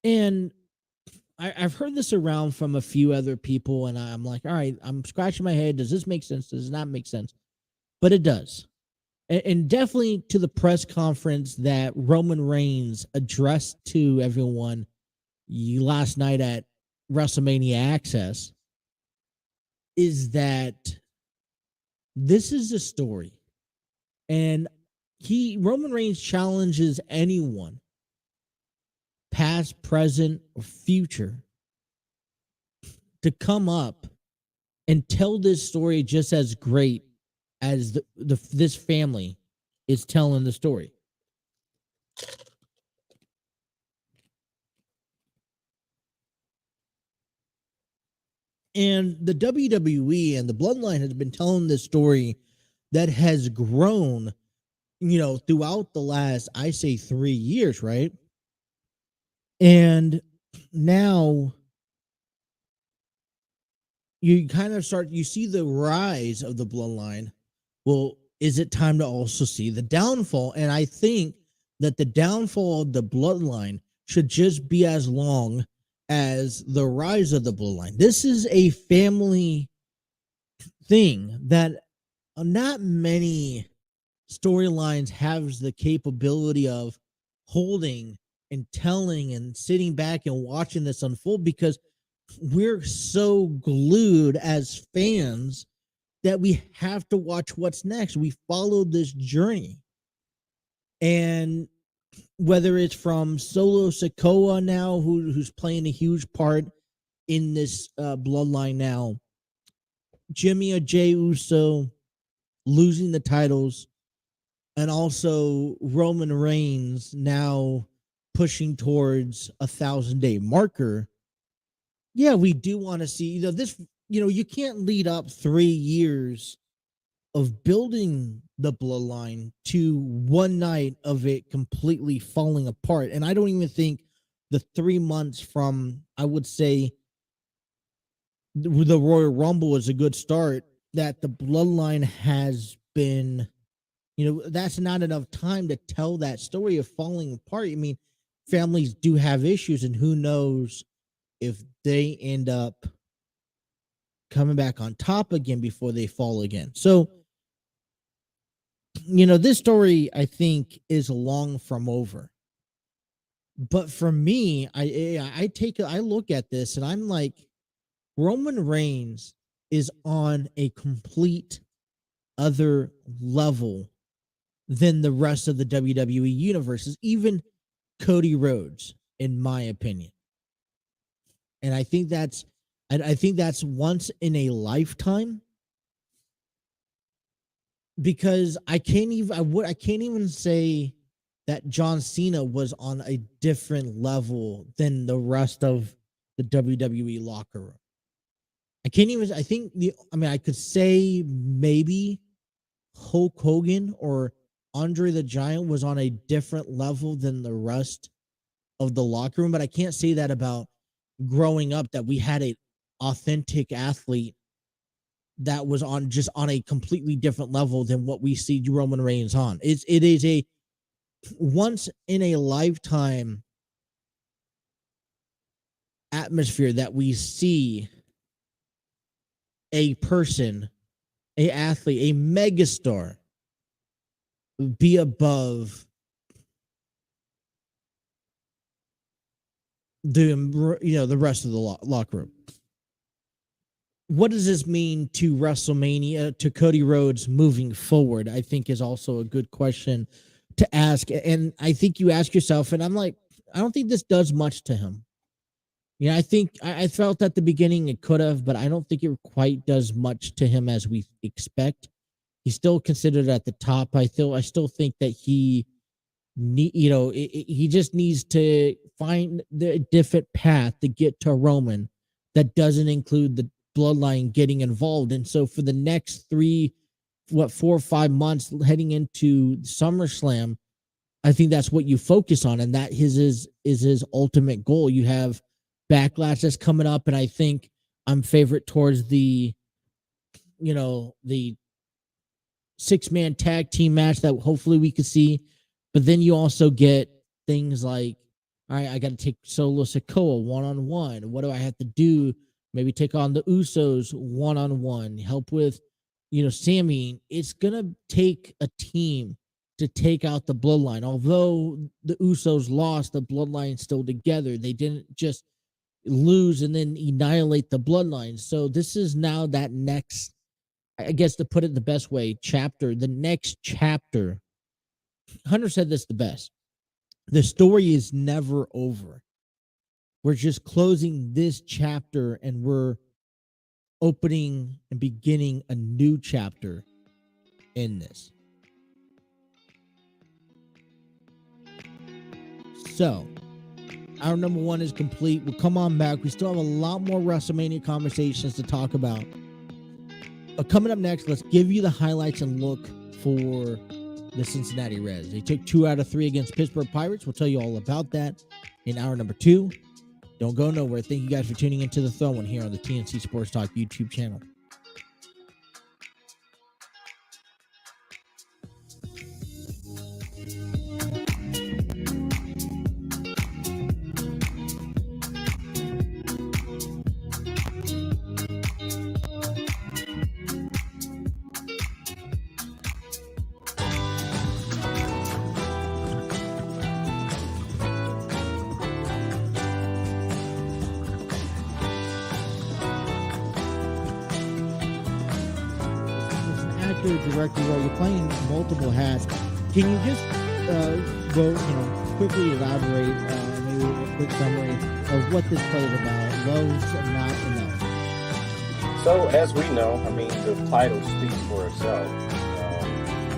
And I've heard this around from a few other people, and I'm like, all right, I'm scratching my head. Does this make sense? Does it not make sense? But it does. And definitely to the press conference that Roman Reigns addressed to everyone last night at WrestleMania Access is that this is a story. And Roman Reigns challenges anyone, past, present, or future, to come up and tell this story just as great as this family is telling the story. And the WWE and the Bloodline has been telling this story that has grown, throughout the last, I say, 3 years, right? And now you kind of you see the rise of the Bloodline. Well, is it time to also see the downfall? And I think that the downfall of the Bloodline should just be as long as the rise of the Bloodline. This is a family thing that not many storylines have the capability of holding and telling and sitting back and watching this unfold, because we're so glued as fans that we have to watch what's next. We followed this journey. And whether it's from Solo Sikoa now, who's playing a huge part in this bloodline now, Jimmy or Jey Uso losing the titles, and also Roman Reigns now pushing towards 1,000-day marker. Yeah, we do want to see, this, you can't lead up 3 years of building the bloodline to one night of it completely falling apart. And I don't even think the 3 months from, I would say, the Royal Rumble is a good start, that the bloodline has been, that's not enough time to tell that story of falling apart. I mean, families do have issues, and who knows if they end up coming back on top again before they fall again. So, this story, I think, is long from over. But for me, I look at this and I'm like, Roman Reigns is on a complete other level than the rest of the WWE universes, even Cody Rhodes, in my opinion. And I think that's once in a lifetime, because I can't even say that John Cena was on a different level than the rest of the WWE locker room. I could say maybe Hulk Hogan or Andre the Giant was on a different level than the rest of the locker room, but I can't say that about growing up, that we had an authentic athlete that was on a completely different level than what we see Roman Reigns on. It is a once in a lifetime atmosphere that we see a person, a athlete, a megastar be above the rest of the locker room. what does this mean to WrestleMania, to Cody Rhodes moving forward? I think is also a good question to ask. And I think you ask yourself, and I'm like, I don't think this does much to him. Yeah, I think I felt at the beginning it could have, but I don't think it quite does much to him as we expect. He's still considered at the top. I still think that he he just needs to find the different path to get to Roman that doesn't include the bloodline getting involved. And so for the next 4 or 5 months heading into SummerSlam, I think that's what you focus on, and that is his ultimate goal. You have Backlash that's coming up, and I think I'm favorite towards the 6-man tag team match that hopefully we could see. But then you also get things like, all right, I got to take Solo Sikoa one-on-one. What do I have to do? Maybe take on the Usos one-on-one. Help with, Sami. It's going to take a team to take out the bloodline. Although the Usos lost, the bloodline's still together. They didn't just lose and then annihilate the bloodline. So this is now that next, I guess to put it the best way, the next chapter. Hunter said this the best. The story is never over. We're just closing this chapter and we're opening and beginning a new chapter in this. So, our number 1 is complete. We'll come on back. We still have a lot more WrestleMania conversations to talk about. But coming up next, let's give you the highlights and look for the Cincinnati Reds. They took 2 out of 3 against Pittsburgh Pirates. We'll tell you all about that in hour number 2. Don't go nowhere. Thank you guys for tuning into The Throne here on the TNC Sports Talk YouTube channel. Director role, you're playing multiple hats. Can you just quickly elaborate, maybe a quick summary of what this play is about? Love's not enough. So, as we know, the title speaks for itself.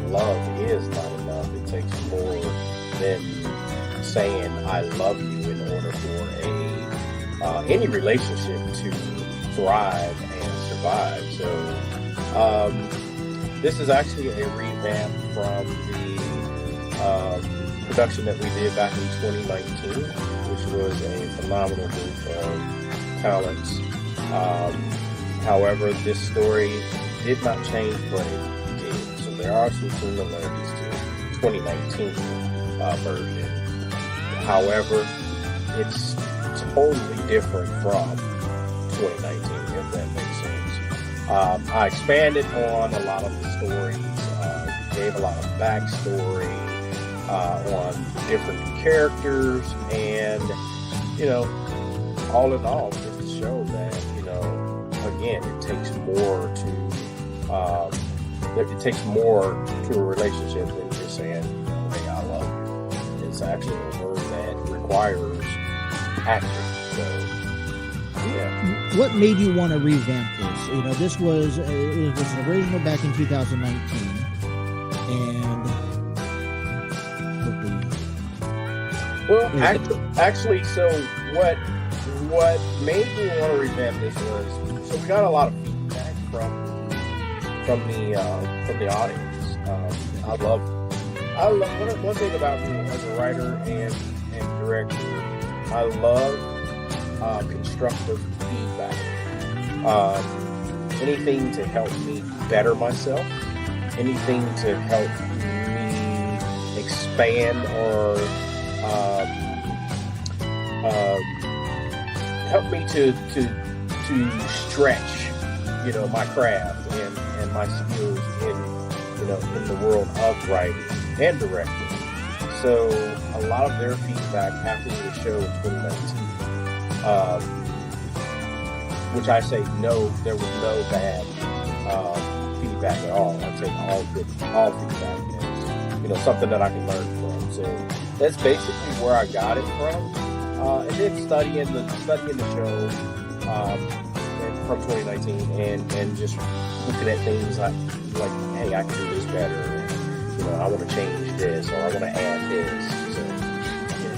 Love is not enough. It takes more than saying "I love you" in order for any relationship to thrive and survive. So. This is actually a revamp from the production that we did back in 2019, which was a phenomenal group of talents. However, this story did not change, but it did. So there are some similarities to 2019 version. However, it's totally different from 2019, if that makes sense. I expanded on a lot of the stories, gave a lot of backstory on different characters, and, all in all, just to show that, again, it takes more to a relationship than just saying, hey, I love you. It's actually a word that requires action. So, yeah. What made you want to revamp this? This was an original back in 2019, and actually, so what made me want to revamp this was, so we got a lot of feedback from the audience. I love one thing about me as a writer and director. I love constructive feedback. Anything to help me better myself, anything to help me expand or help me to stretch, my craft and my skills in the world of writing and directing. So a lot of their feedback after the show in 2019 which I say no, there was no bad feedback at all. I take all feedback as something that I can learn from. So that's basically where I got it from. And then studying the show from 2019 and just looking at things like hey, I can do this better. And, I want to change this, or I want to add this. So, yeah.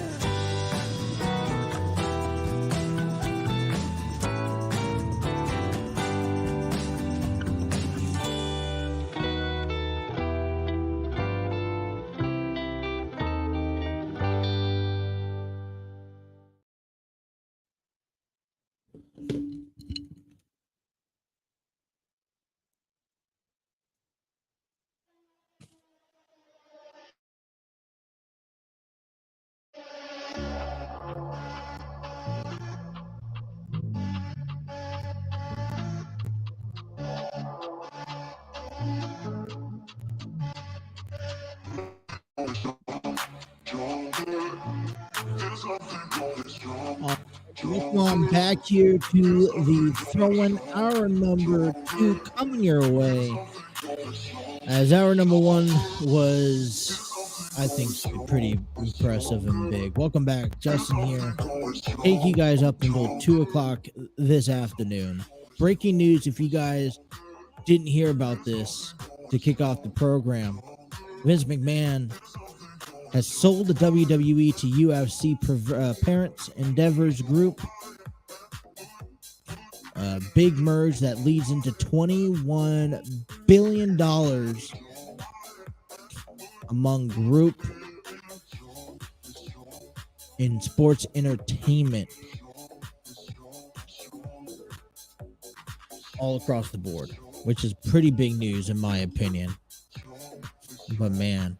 Welcome back here to the Throwing Hour number 2 coming your way. As hour number 1 was, I think, pretty impressive and big. Welcome back, Justin here. Take you guys up until 2 o'clock this afternoon. Breaking news, if you guys didn't hear about this to kick off the program, Vince McMahon has sold the WWE to UFC Parents Endeavors Group. A big merge that leads into $21 billion among group in sports entertainment all across the board, which is pretty big news in my opinion. But man,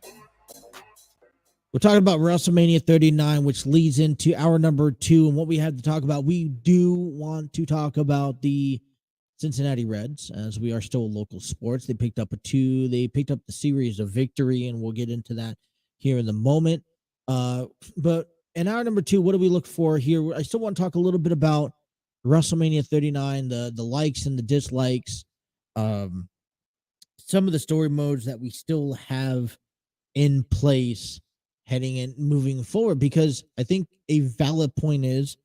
we're talking about WrestleMania 39, which leads into hour number 2. And what we have to talk about, we do want to talk about the Cincinnati Reds, as we are still local sports. They picked up the series of victory, and we'll get into that here in the moment. But in hour number 2, what do we look for here? I still want to talk a little bit about WrestleMania 39, the likes and the dislikes, some of the story modes that we still have in place heading and moving forward, because I think a valid point is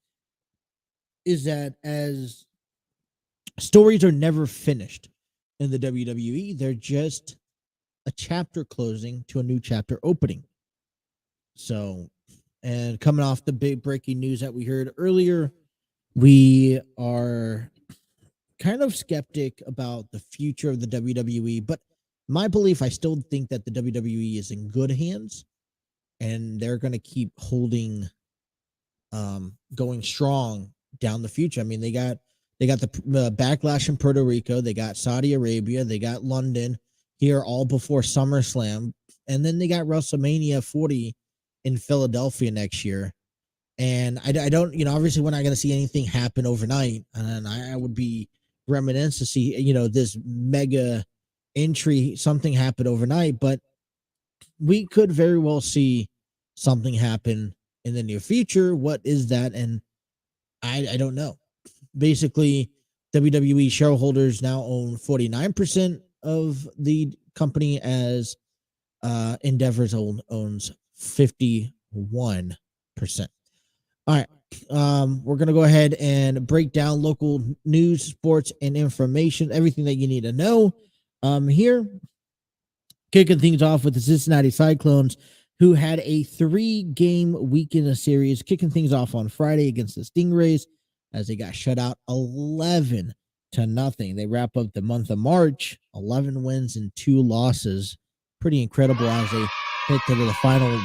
that as stories are never finished in the WWE, they're just a chapter closing to a new chapter opening. So, and coming off the big breaking news that we heard earlier, we are kind of skeptic about the future of the WWE, but my belief, I still think that the WWE is in good hands, and they're going to keep holding, going strong down the future. I mean, they got the backlash in Puerto Rico, they got Saudi Arabia, they got London here all before SummerSlam, and then they got WrestleMania 40 in Philadelphia next year. And I don't, obviously we're not going to see anything happen overnight, and I would be reminiscent to see, this mega entry, something happen overnight, but we could very well see something happen in the near future. What is that? And I don't know. Basically, WWE shareholders now own 49% of the company, as Endeavors owns 51%. All right. We're going to go ahead and break down local news, sports, and information, everything that you need to know. Here, kicking things off with the Cincinnati Cyclones, who had a 3-game weekend of series, kicking things off on Friday against the Stingrays, as they got shut out 11-0. They wrap up the month of March, 11 wins and 2 losses. Pretty incredible as they hit to the final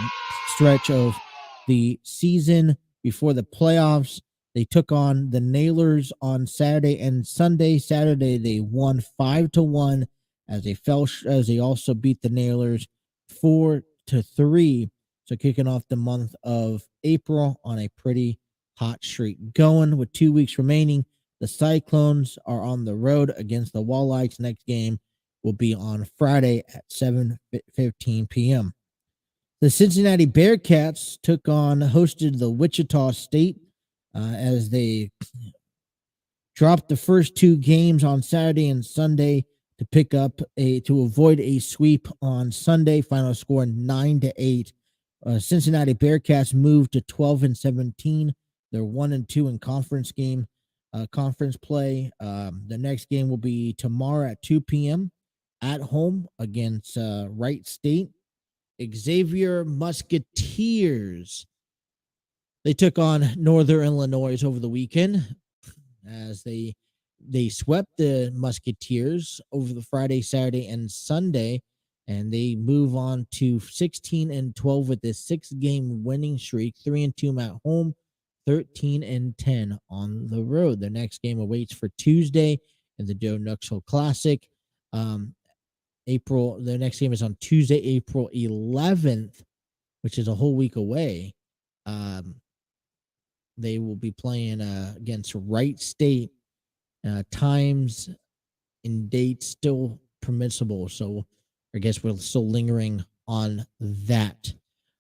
stretch of the season before the playoffs. They took on the Nailers on Saturday and Sunday. Saturday, they won 5-1 as they also beat the Nailers 4-3. So kicking off the month of April on a pretty hot streak going. With 2 weeks remaining, the Cyclones are on the road against the Walleyes. Next game will be on Friday at 7:15 p.m. The Cincinnati Bearcats hosted the Wichita State as they dropped the first 2 games on Saturday and Sunday to avoid a sweep on Sunday. Final score 9-8. Cincinnati Bearcats moved to 12-17. They're 1-2 in conference play. The next game will be tomorrow at 2 p.m. at home against Wright State. Xavier Musketeers. They took on Northern Illinois over the weekend as they swept the Musketeers over the Friday, Saturday, and Sunday, and they move on to 16-12 with this 6-game winning streak, 3-2 at home, 13-10 on the road. Their next game awaits for Tuesday in the Joe Nuxhall Classic. Their next game is on Tuesday, April 11th, which is a whole week away. They will be playing against Wright State. Times and dates still permissible, so I guess we're still lingering on that.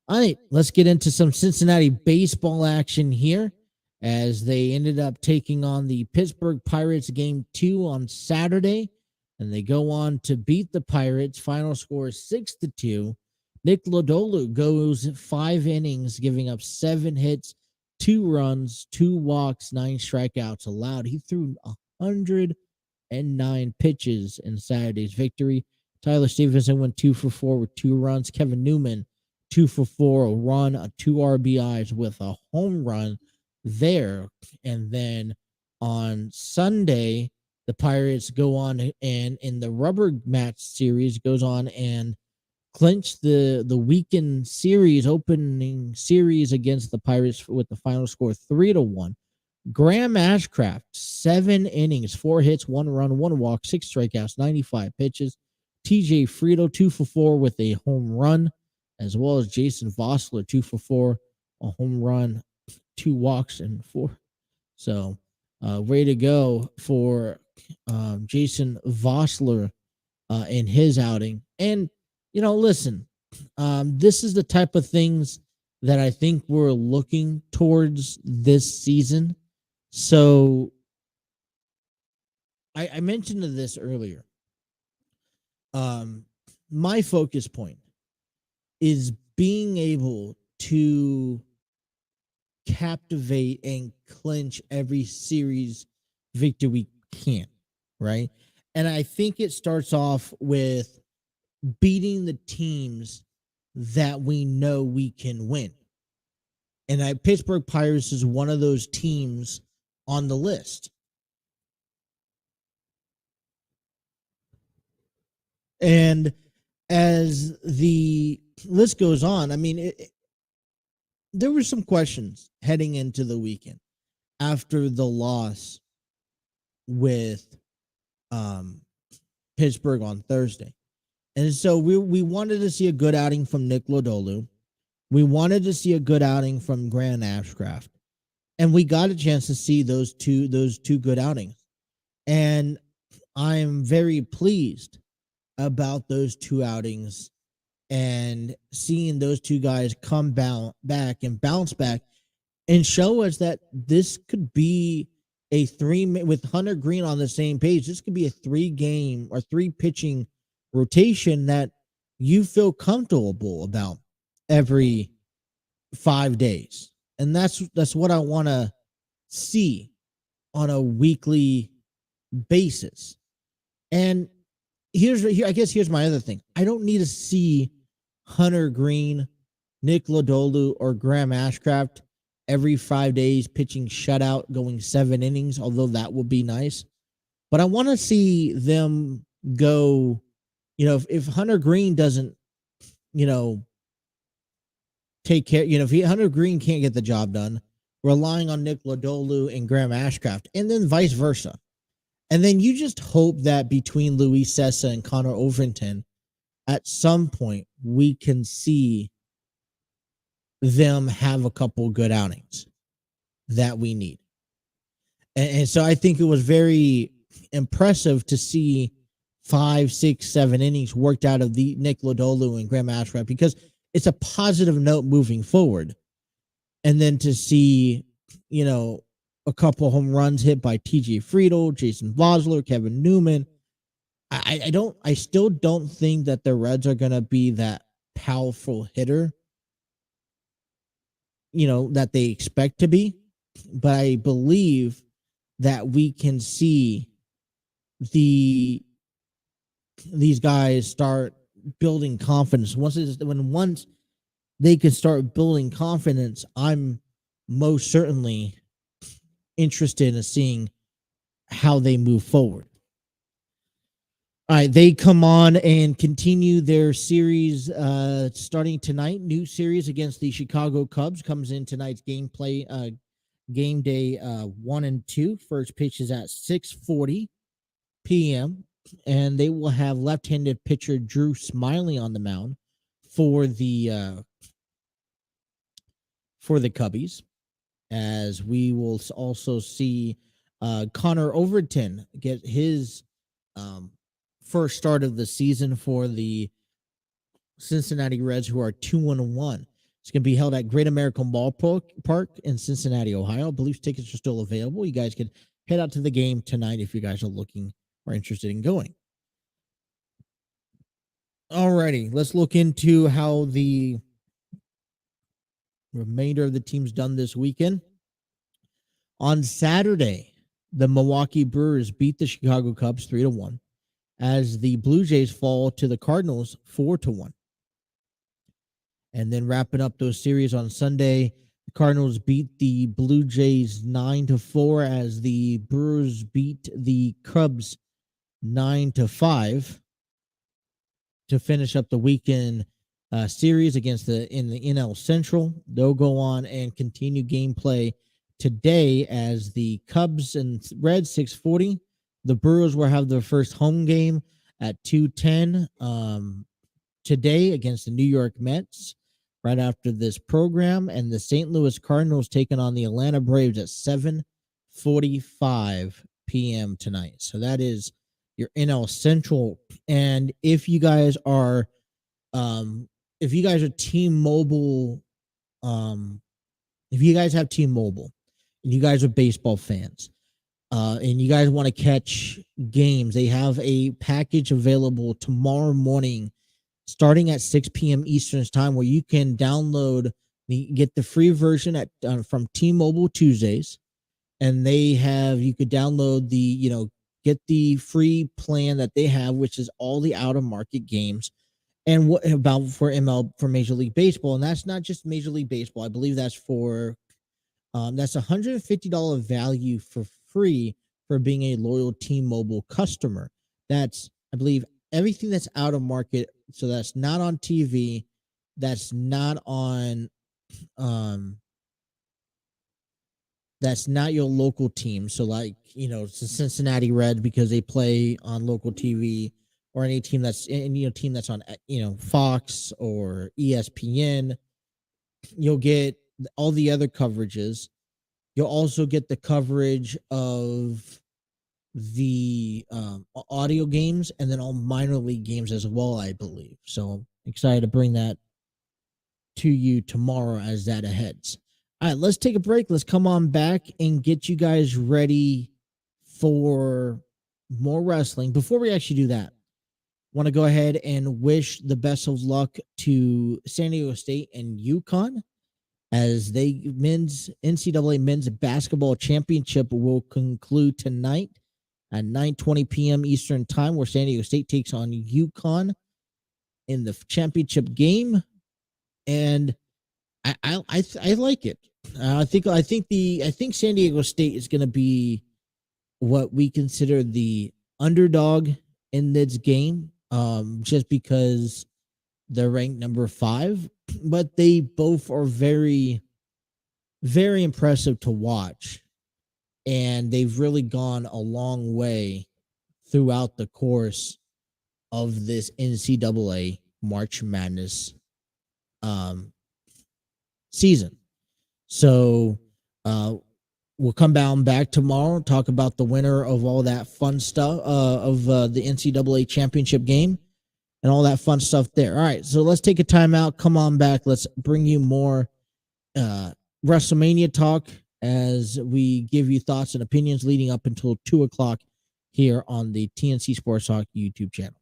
All right, let's get into some Cincinnati baseball action here as they ended up taking on the Pittsburgh Pirates game 2 on Saturday, and they go on to beat the Pirates. Final score is 6-2. Nick Lodolu goes 5 innings, giving up 7 hits, 2 runs, 2 walks, 9 strikeouts allowed. He threw 109 pitches in Saturday's victory. Tyler Stevenson went 2 for 4 with 2 runs. Kevin Newman 2 for 4, a run, 2 RBIs with a home run there. And then on Sunday, the Pirates go on and in the rubber match series goes on and clinch the weekend series, opening series against the Pirates with the final score 3-1. Graham Ashcraft, 7 innings, 4 hits, 1 run, 1 walk, 6 strikeouts, 95 pitches. TJ Friedel, 2 for 4 with a home run, as well as Jason Vossler, 2 for 4, a home run, 2 walks, and 4. So, way to go for Jason Vossler in his outing. And, listen, this is the type of things that I think we're looking towards this season. So I mentioned this earlier. My focus point is being able to captivate and clinch every series victory we can, right? And I think it starts off with beating the teams that we know we can win. And Pittsburgh Pirates is one of those teams on the list. And as the list goes on, I mean, there were some questions heading into the weekend after the loss with Pittsburgh on Thursday. And so we wanted to see a good outing from Nick Lodolu. We wanted to see a good outing from Graham Ashcraft. And we got a chance to see those two good outings. And I'm very pleased about those 2 outings and seeing those 2 guys come back and bounce back and show us that this could be a 3 with Hunter Green on the same page. This could be a 3-game or 3 pitching rotation that you feel comfortable about every 5 days. And that's what I want to see on a weekly basis. And here's my other thing. I don't need to see Hunter Green, Nick Lodolu, or Graham Ashcraft every 5 days pitching shutout, going 7 innings, although that would be nice. But I want to see them go, if Hunter Green doesn't, take care, if Hunter Green can't get the job done, relying on Nick Lodolu and Graham Ashcraft, and then vice versa. And then you just hope that between Luis Sessa and Connor Overton, at some point, we can see them have a couple good outings that we need. And so I think it was very impressive to see 5, 6, 7 innings worked out of the Nick Lodolu and Graham Ashcraft, because it's a positive note moving forward. And then to see, a a couple home runs hit by TJ Friedel, Jason Vosler, Kevin Newman. I still don't think that the Reds are going to be that powerful hitter, that they expect to be. But I believe that we can see these guys start building confidence. Once they can start building confidence, I'm most certainly interested in seeing how they move forward. All right, they come on and continue their series starting tonight. New series against the Chicago Cubs comes in tonight's game day 1 and 2. First pitch is at 6:40 p.m. and they will have left-handed pitcher Drew Smiley on the mound for the Cubbies, as we will also see Connor Overton get his first start of the season for the Cincinnati Reds, who are 2-1. It's going to be held at Great American Ballpark in Cincinnati, Ohio. I believe tickets are still available. You guys can head out to the game tonight if you guys are looking or interested in going. Alrighty, let's look into how the remainder of the team's done this weekend. On Saturday, the Milwaukee Brewers beat the Chicago Cubs 3-1, as the Blue Jays fall to the Cardinals 4-1. And then wrapping up those series on Sunday, the Cardinals beat the Blue Jays 9-4, as the Brewers beat the Cubs 9-5 to finish up the weekend series against in the NL Central. They'll go on and continue gameplay today as the Cubs and Reds 6:40. The Brewers will have their first home game at 2:10 today against the New York Mets right after this program, and the St. Louis Cardinals taking on the Atlanta Braves at 7:45 p.m. tonight. So that is your NL Central. And if you guys are T-Mobile, if you guys have T-Mobile and you guys are baseball fans, and you guys want to catch games, they have a package available tomorrow morning starting at 6 p.m. Eastern time, where you can get the free version from T-Mobile Tuesdays, and you could download get the free plan that they have, which is all the out-of-market games and what about for Major League Baseball. And that's not just Major League Baseball. I believe that's for that's $150 value for free for being a loyal T-Mobile customer. That's, I believe, everything that's out of market. So that's not on TV. That's not on, that's not your local team. So like, it's the Cincinnati Reds because they play on local TV, or any team that's on, Fox or ESPN. You'll get all the other coverages. You'll also get the coverage of the audio games, and then all minor league games as well, I believe. So excited to bring that to you tomorrow as that aheads. All right, let's take a break. Let's come on back and get you guys ready for more wrestling. Before we actually do that, want to go ahead and wish the best of luck to San Diego State and UConn, as NCAA men's basketball championship will conclude tonight at 9:20 p.m. Eastern time, where San Diego State takes on UConn in the championship game. And I like it. I think San Diego State is going to be what we consider the underdog in this game, just because they're ranked number 5, but they both are very, very impressive to watch. And they've really gone a long way throughout the course of this NCAA March Madness season. So we'll come back tomorrow, talk about the winner of all that fun stuff of the NCAA championship game and all that fun stuff there. All right, so let's take a timeout. Come on back. Let's bring you more WrestleMania talk as we give you thoughts and opinions leading up until 2 o'clock here on the TNC Sports Talk YouTube channel.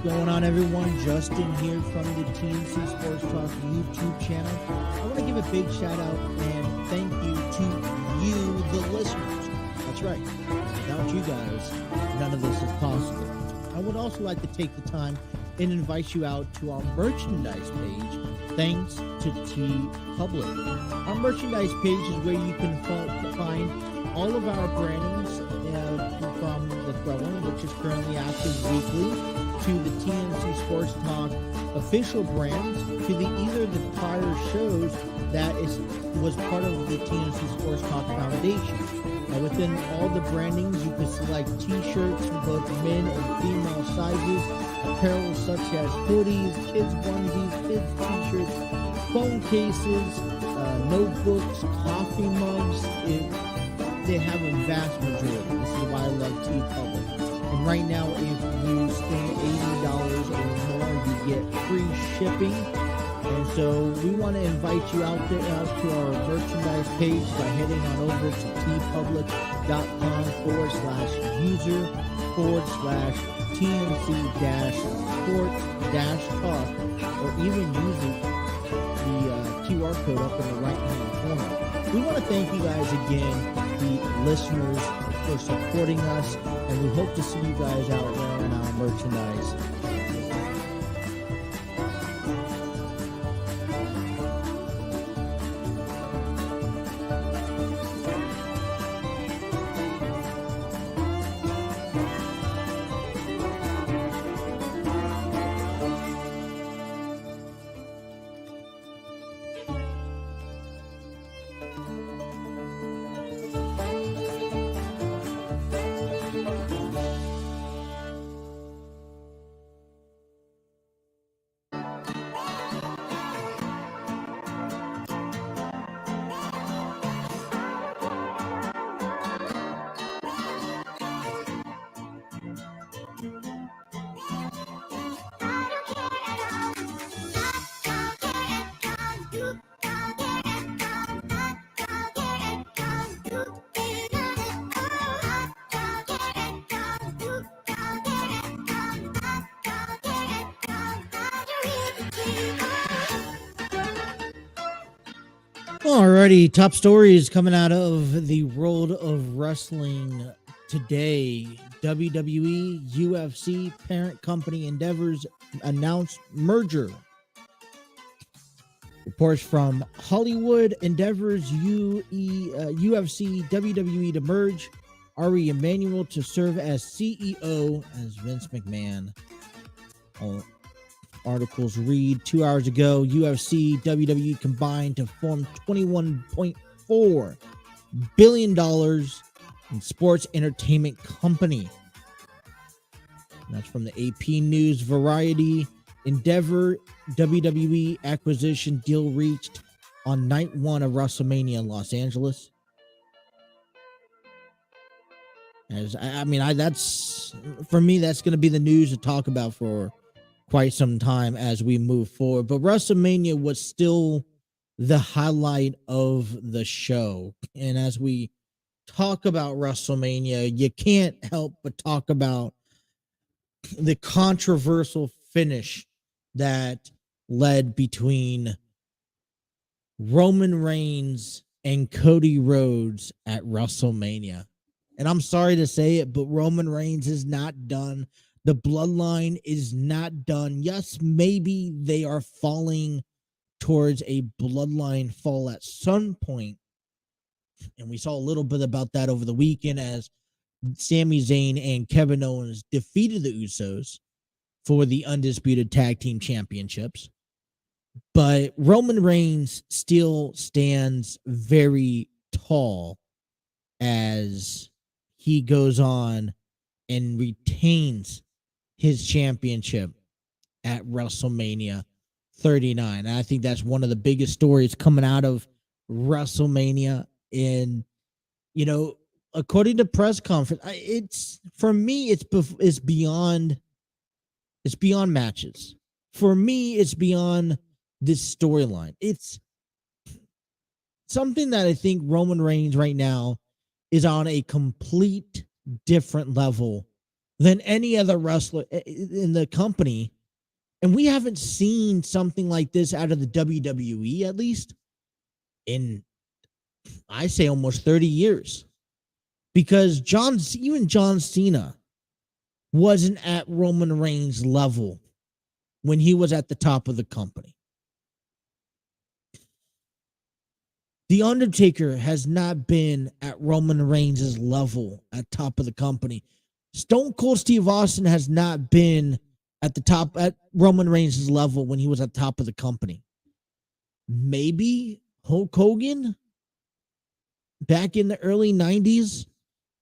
Going on, everyone? Justin here from the TNC Sports Talk YouTube channel. I want to give a big shout out and thank you to you, the listeners. That's right. Without you guys, none of this is possible. I would also like to take the time and invite you out to our merchandise page, thanks to T Public. Our merchandise page is where you can find all of our brandings from the throwing, which is currently active weekly, to the TNC Sports Talk official brands, to either the prior shows that was part of the TNC Sports Talk Foundation. Now, within all the brandings, you can select T-shirts in both men and female sizes, apparel such as hoodies, kids onesies, kids T-shirts, phone cases, notebooks, coffee mugs. They have a vast majority. This is why I love T Public. And right now, if you spend $80 or more, you get free shipping. And so we want to invite you out to our merchandise page by heading on over to tpublic.com/user/TNC-sport-talk, or even using the QR code up in the right-hand corner. We want to thank you guys again, the listeners, for supporting us, and we hope to see you guys out wearing our merchandise. Alrighty, top stories coming out of the world of wrestling today. WWE, UFC, parent company Endeavor's announced merger. Reports from Hollywood, Endeavor's UFC, WWE to merge. Ari Emanuel to serve as CEO as Vince McMahon. Articles read 2 hours ago, UFC, WWE combined to form $21.4 billion in sports entertainment company. And that's from the AP News. Variety, Endeavor, WWE acquisition deal reached on night one of WrestleMania in Los Angeles. That's, for me, that's going to be the news to talk about for quite some time as we move forward. But WrestleMania was still the highlight of the show. And as we talk about WrestleMania, you can't help but talk about the controversial finish that led between Roman Reigns and Cody Rhodes at WrestleMania. And I'm sorry to say it, but Roman Reigns is not done. The bloodline is not done. Yes, maybe they are falling towards a bloodline fall at some point. And we saw a little bit about that over the weekend as Sami Zayn and Kevin Owens defeated the Usos for the undisputed tag team championships. But Roman Reigns still stands very tall as he goes on and retains his championship at WrestleMania 39. And I think that's one of the biggest stories coming out of WrestleMania. And, you know, according to press conference, it's for me, it's beyond matches. For me, it's beyond this storyline. It's something that I think Roman Reigns right now is on a complete different level than any other wrestler in the company. And we haven't seen something like this out of the WWE, at least in, I say, almost 30 years. Because even John Cena wasn't at Roman Reigns' level when he was at the top of the company. The Undertaker has not been at Roman Reigns' level at top of the company. Stone Cold Steve Austin has not been at the top at Roman Reigns' level when he was at top of the company. Maybe Hulk Hogan back in the early 90s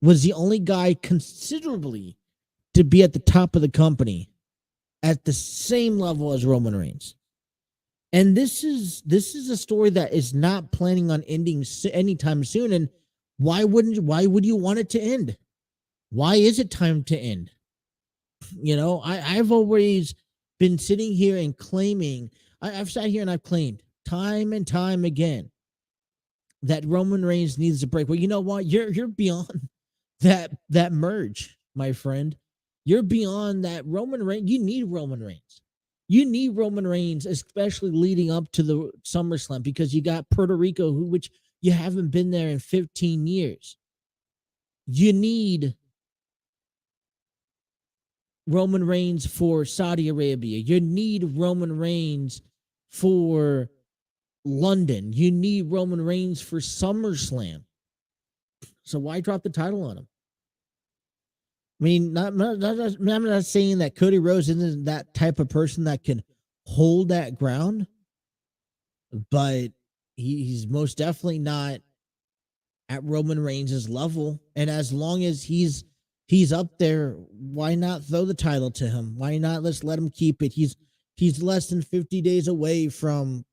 was the only guy considerably to be at the top of the company at the same level as Roman Reigns. And this is a story that is not planning on ending anytime soon. And why would you want it to end? Why is it time to end? You know, I've always been sitting here and claiming, I've sat here and I've claimed time and time again that Roman Reigns needs a break. Well, you know what? You're beyond that merge, my friend. You're beyond that. Roman Reigns, you need Roman Reigns. You need Roman Reigns, especially leading up to the SummerSlam, because you got Puerto Rico, which you haven't been there in 15 years. You need Roman Reigns for Saudi Arabia. You need Roman Reigns for London. You need Roman Reigns for SummerSlam. So why drop the title on him? I mean, I'm not saying that Cody Rhodes isn't that type of person that can hold that ground, but he's most definitely not at Roman Reigns' level. And as long as he's up there, why not throw the title to him? Why not let's let him keep it? He's less than 50 days away from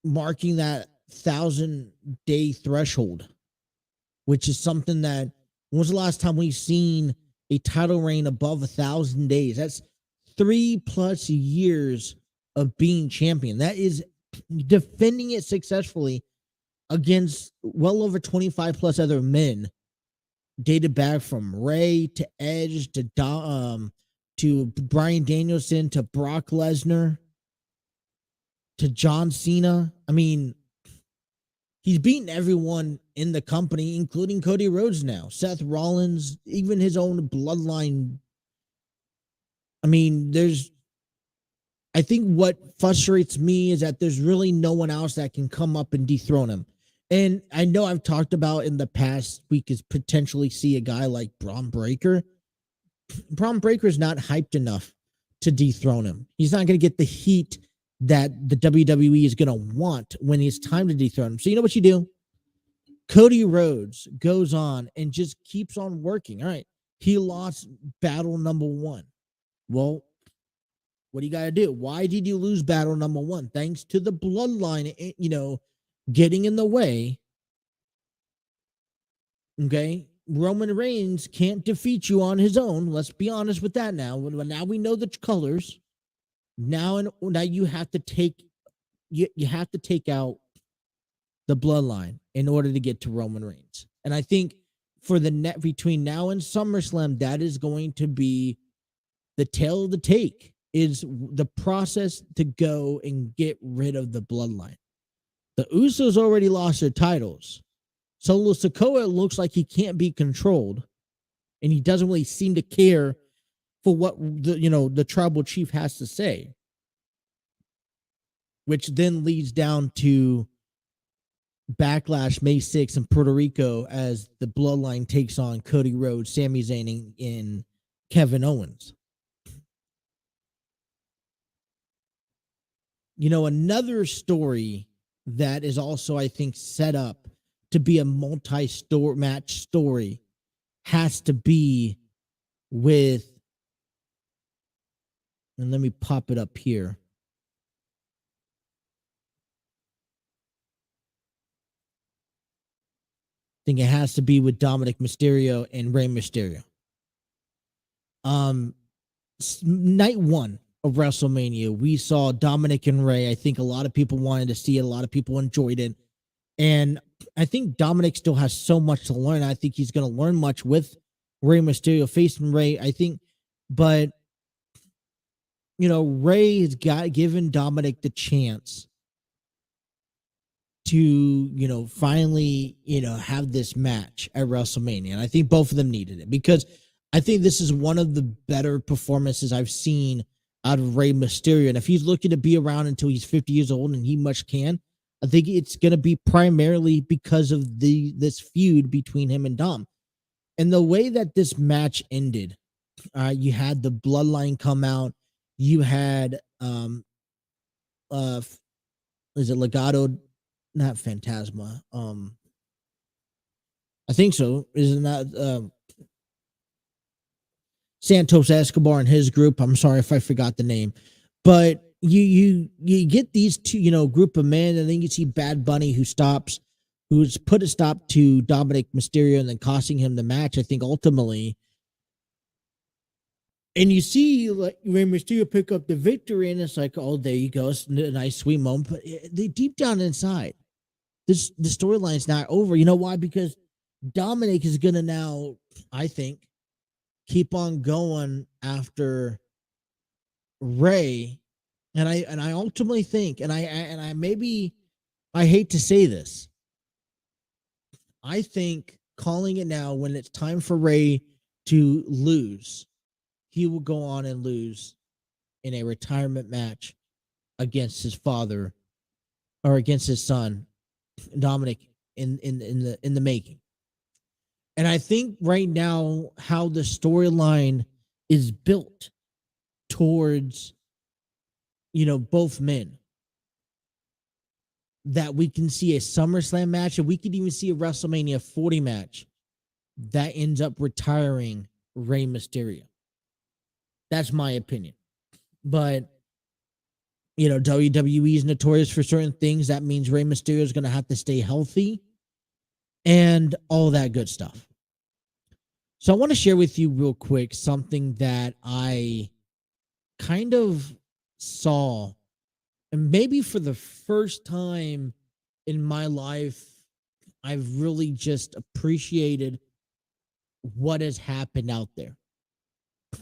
marking that 1,000-day threshold, which is something that, when was the last time we've seen a title reign above 1,000 days? That's 3+ years of being champion. That is defending it successfully against well over 25+ other men, dated back from Ray to Edge to Bryan Danielson to Brock Lesnar to John Cena. I mean, he's beaten everyone in the company, including Cody Rhodes now, Seth Rollins, even his own bloodline. I mean, I think what frustrates me is that there's really no one else that can come up and dethrone him. And I know I've talked about in the past, we could potentially see a guy like Braun Breaker. Braun Breaker is not hyped enough to dethrone him. He's not going to get the heat that the WWE is going to want when it's time to dethrone him. So you know what you do? Cody Rhodes goes on and just keeps on working. All right. He lost battle number 1. Well, what do you got to do? Why did you lose battle number 1? Thanks to the bloodline, getting in the way. Okay. Roman Reigns can't defeat you on his own. Let's be honest with that now. Now we know the colors. Now you have to take out the bloodline in order to get to Roman Reigns. And I think for the net between now and SummerSlam, that is going to be the tail of the take, is the process to go and get rid of the bloodline. The Usos already lost their titles. Solo Sikoa looks like he can't be controlled, and he doesn't really seem to care for what the tribal chief has to say, which then leads down to Backlash May 6th in Puerto Rico as the Bloodline takes on Cody Rhodes, Sami Zayn, and Kevin Owens. Another story that is also, I think, set up to be a match story has to be with, and let me pop it up here. I think it has to be with Dominic Mysterio and Rey Mysterio. Night one of WrestleMania, we saw Dominic and Rey. I think a lot of people wanted to see it. A lot of people enjoyed it. And I think Dominic still has so much to learn. I think he's going to learn much with Rey Mysterio facing Rey. I think, but Rey has given Dominic the chance to, finally, have this match at WrestleMania. And I think both of them needed it because I think this is one of the better performances I've seen out of Rey Mysterio. And if he's looking to be around until he's 50 years old, and he much can, I think it's going to be primarily because of this feud between him and Dom. And the way that this match ended, you had the Bloodline come out. You had, is it Legado? Not Phantasma. I think so. Isn't that Santos Escobar and his group? I'm sorry if I forgot the name, but you get these two, group of men, and then you see Bad Bunny who's put a stop to Dominic Mysterio and then costing him the match, I think, ultimately. And you see like Rey Mysterio pick up the victory, and it's like, oh, there you go. It's a nice, sweet moment. But deep down inside, the storyline's not over. You know why? Because Dominic is going to now, I think, keep on going after Rey. And I ultimately think, and I maybe, I hate to say this, I think calling it now when it's time for Rey to lose, he will go on and lose in a retirement match against his father or against his son, Dominic, in the making. And I think right now how the storyline is built towards, both men, that we can see a SummerSlam match, and we could even see a WrestleMania 40 match that ends up retiring Rey Mysterio. That's my opinion. But, WWE is notorious for certain things. That means Rey Mysterio is going to have to stay healthy and all that good stuff. So I want to share with you real quick something that I kind of saw, and maybe for the first time in my life, I've really just appreciated what has happened out there.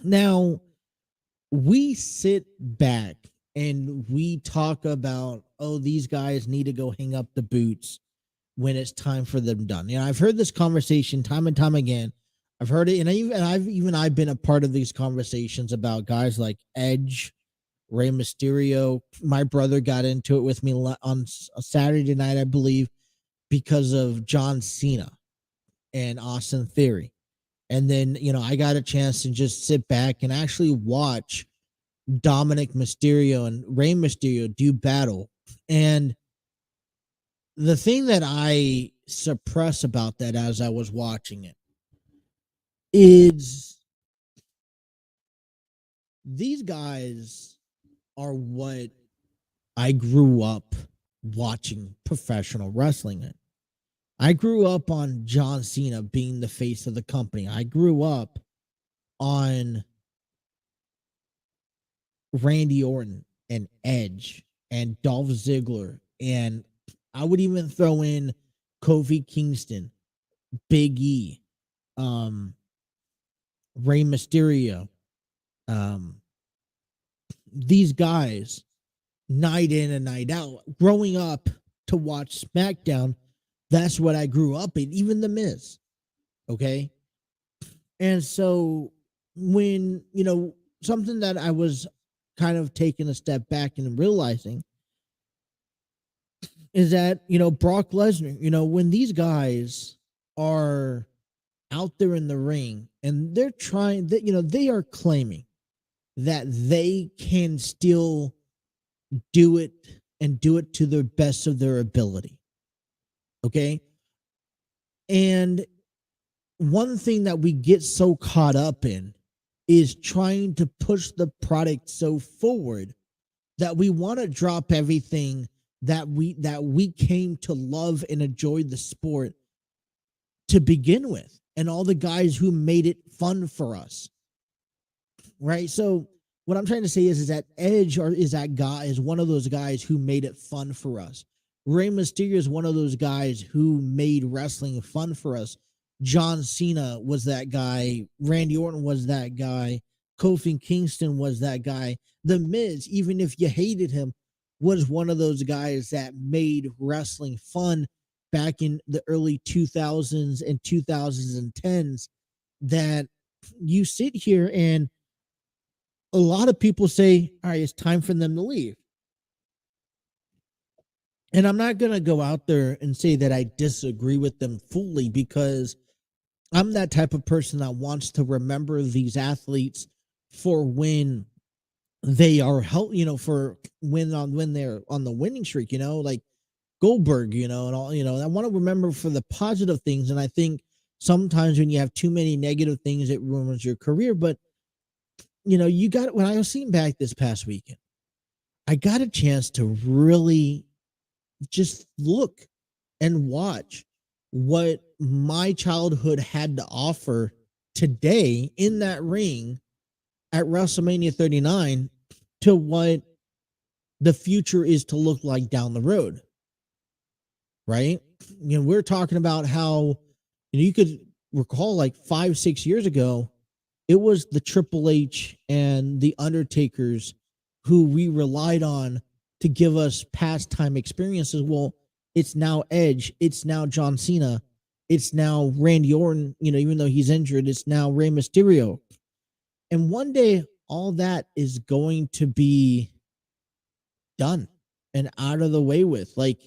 Now, we sit back and we talk about, oh, these guys need to go hang up the boots when it's time for them done. I've heard this conversation time and time again. I've heard it, and I've been a part of these conversations about guys like Edge, Rey Mysterio. My brother got into it with me on a Saturday night, I believe, because of John Cena and Austin Theory. And then, I got a chance to just sit back and actually watch Dominic Mysterio and Rey Mysterio do battle. And the thing that I suppress about that as I was watching it is these guys are what I grew up watching professional wrestling in. I grew up on John Cena being the face of the company. I grew up on Randy Orton and Edge and Dolph Ziggler, and I would even throw in Kofi Kingston, Big E, Rey Mysterio. These guys, night in and night out. Growing up, to watch SmackDown. That's what I grew up in, even The Miz. Okay. And so when, something that I was kind of taking a step back and realizing is that, Brock Lesnar, when these guys are out there in the ring and they're trying that, they are claiming that they can still do it and do it to the best of their ability. Okay. And one thing that we get so caught up in is trying to push the product so forward that we want to drop everything that we came to love and enjoy the sport to begin with, and all the guys who made it fun for us. Right? So what I'm trying to say is that Edge is one of those guys who made it fun for us. Rey Mysterio is one of those guys who made wrestling fun for us. John Cena was that guy. Randy Orton was that guy. Kofi Kingston was that guy. The Miz, even if you hated him, was one of those guys that made wrestling fun back in the early 2000s and 2010s, that you sit here and a lot of people say, all right, it's time for them to leave. And I'm not going to go out there and say that I disagree with them fully, because I'm that type of person that wants to remember these athletes for when they are for when they're on the winning streak, like Goldberg, and all, I want to remember for the positive things. And I think sometimes when you have too many negative things, it ruins your career. But, when I was seeing back this past weekend, I got a chance to really just look and watch what my childhood had to offer today in that ring at WrestleMania 39 to what the future is to look like down the road. Right? We're talking about how, you could recall like 5-6 years ago, it was the Triple H and the Undertakers who we relied on to give us pastime experiences. Well, it's now Edge, it's now John Cena, it's now Randy Orton, even though he's injured, it's now Rey Mysterio. And one day, all that is going to be done and out of the way with. Like,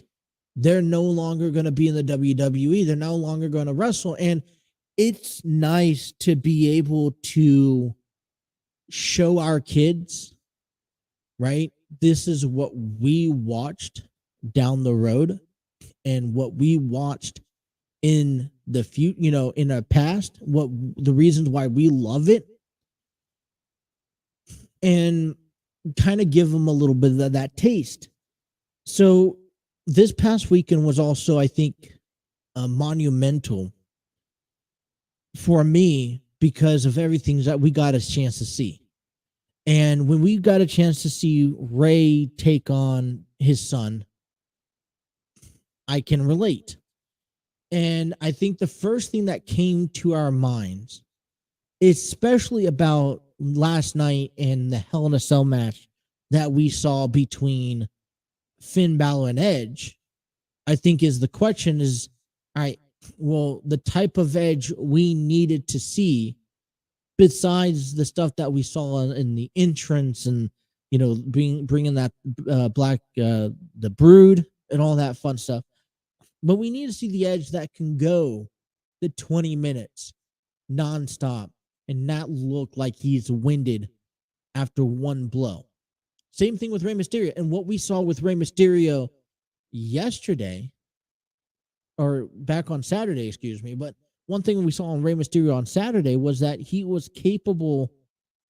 they're no longer going to be in the WWE. They're no longer going to wrestle. And it's nice to be able to show our kids, right? This is what we watched down the road and what we watched in the future, in our past, what the reasons why we love it, and kind of give them a little bit of that taste. So this past weekend was also, I think, monumental for me because of everything that we got a chance to see. And when we got a chance to see Ray take on his son, I can relate. And I think the first thing that came to our minds, especially about last night in the Hell in a Cell match that we saw between Finn Balor and Edge, I think is the question is, all right, well, the type of Edge we needed to see, besides the stuff that we saw in the entrance and, bringing that the Brood and all that fun stuff. But we need to see the Edge that can go the 20 minutes nonstop and not look like he's winded after one blow. Same thing with Rey Mysterio. And what we saw with Rey Mysterio yesterday, or back on Saturday, excuse me, but one thing we saw on Rey Mysterio on Saturday was that he was capable.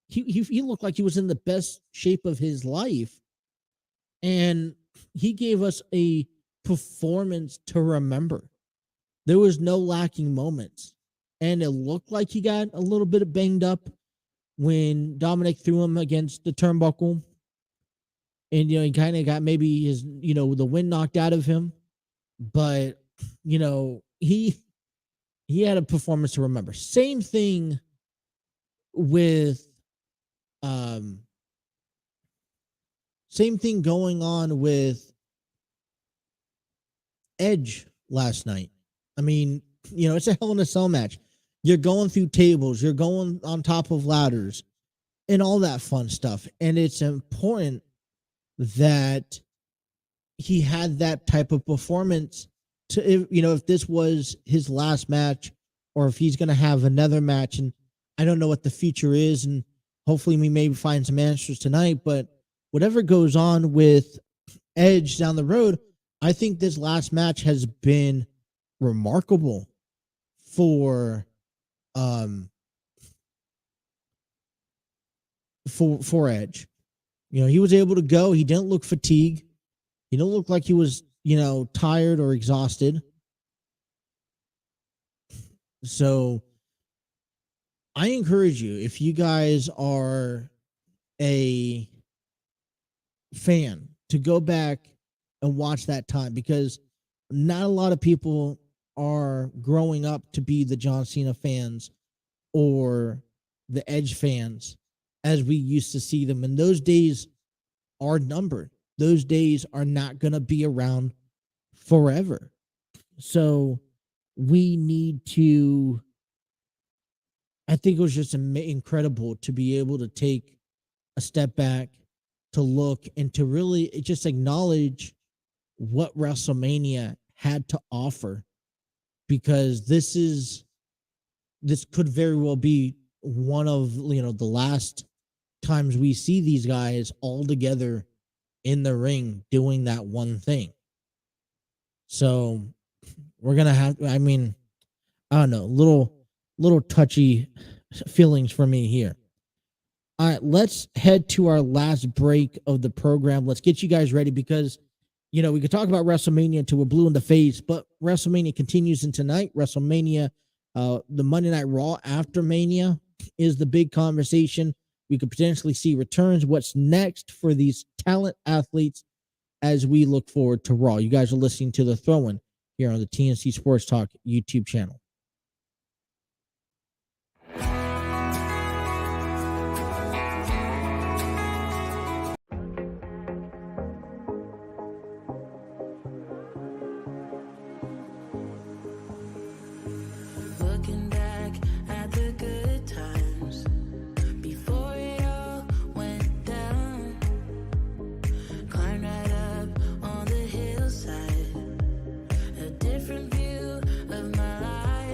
He looked like he was in the best shape of his life. And he gave us a performance to remember. There was no lacking moments. And it looked like he got a little bit banged up when Dominic threw him against the turnbuckle. And, he kind of got maybe his, the wind knocked out of him. But, he had a performance to remember. Same thing with, same thing going on with Edge last night. I mean, it's a Hell in a Cell match. You're going through tables, you're going on top of ladders, and all that fun stuff. And it's important that he had that type of performance if this was his last match, or if he's going to have another match. And I don't know what the future is, and hopefully we maybe find some answers tonight, but whatever goes on with Edge down the road, I think this last match has been remarkable for Edge. He was able to go. He didn't look fatigued. He didn't look like he was, tired or exhausted. So I encourage you, if you guys are a fan, to go back and watch that time, because not a lot of people are growing up to be the John Cena fans or the Edge fans as we used to see them. And those days are numbered. Those days are not going to be around forever. So we need to, I think it was just incredible to be able to take a step back, to look, and to really just acknowledge what WrestleMania had to offer, because this could very well be one of the last times we see these guys all together in the ring doing that one thing. So we're gonna have, I don't know, little touchy feelings for me here. All right, let's head to our last break of the program. Let's get you guys ready, because we could talk about WrestleMania until we're blue in the face, but WrestleMania continues in tonight. WrestleMania, the Monday Night Raw after Mania is the big conversation. We could potentially see returns. What's next for these talent athletes as we look forward to Raw? You guys are listening to The Throw-In here on the TNC Sports Talk YouTube channel. Looking back at the good times before it all went down. Climbed right up on the hillside, a different view of my life.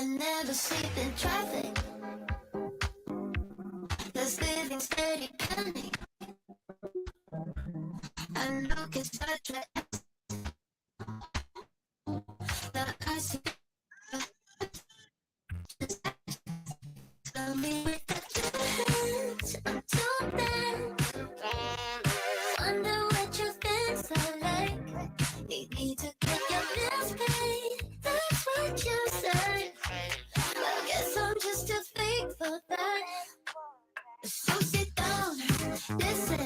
can never sleep in traffic. This living steady coming. I know it's such a that I see. Tell me with the hands until then. Wonder what you think so like. You need to get your bills paid. That's what you said. I guess I'm just too fake for that. So sit down, listen.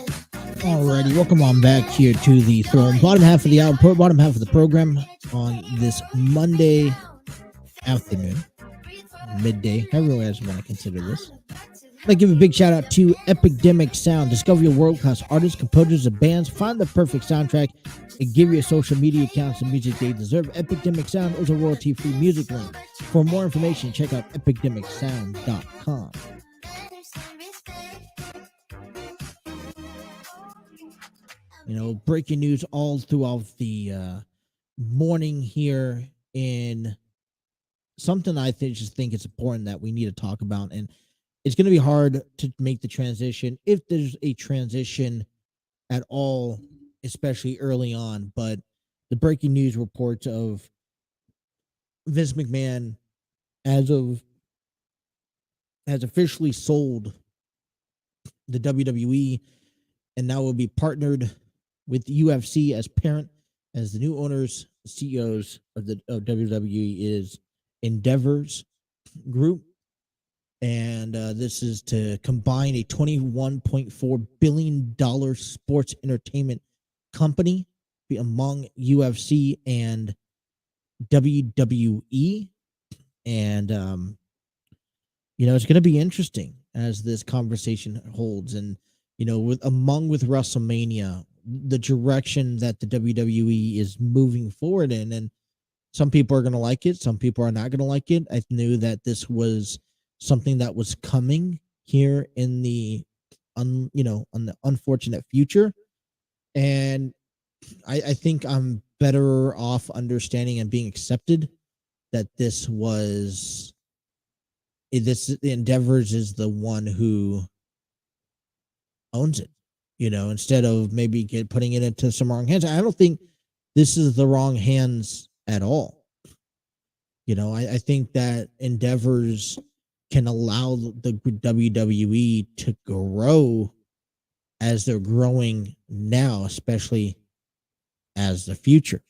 Alrighty, welcome on back here to the Throne. Bottom half of the hour, bottom half of the program on this Monday afternoon, midday, however you guys want to consider this. I'd like to give a big shout out to Epidemic Sound. Discover your world-class artists, composers, and bands. Find the perfect soundtrack and give your social media accounts the music they deserve. Epidemic Sound is a royalty-free music link. For more information, check out epidemicsound.com. You know, breaking news all throughout the morning here in something I just think it's important that we need to talk about. And it's going to be hard to make the transition if there's a transition at all, especially early on. But the breaking news reports of Vince McMahon has officially sold the WWE and now will be partnered with the UFC as parent, as the new owners, CEOs of the WWE is Endeavors Group. And this is to combine a $21.4 billion sports entertainment company among UFC and WWE. And, you know, it's going to be interesting as this conversation holds. And, you know, with WrestleMania, the direction that the WWE is moving forward in, and some people are going to like it, some people are not going to like it. I knew that this was something that was coming here in the, on the unfortunate future, and I think I'm better off understanding and being accepted that this Endeavors is the one who owns it. You know, instead of maybe putting it into some wrong hands. I don't think this is the wrong hands at all. You know, I think that Endeavors can allow the WWE to grow as they're growing now, especially as the future.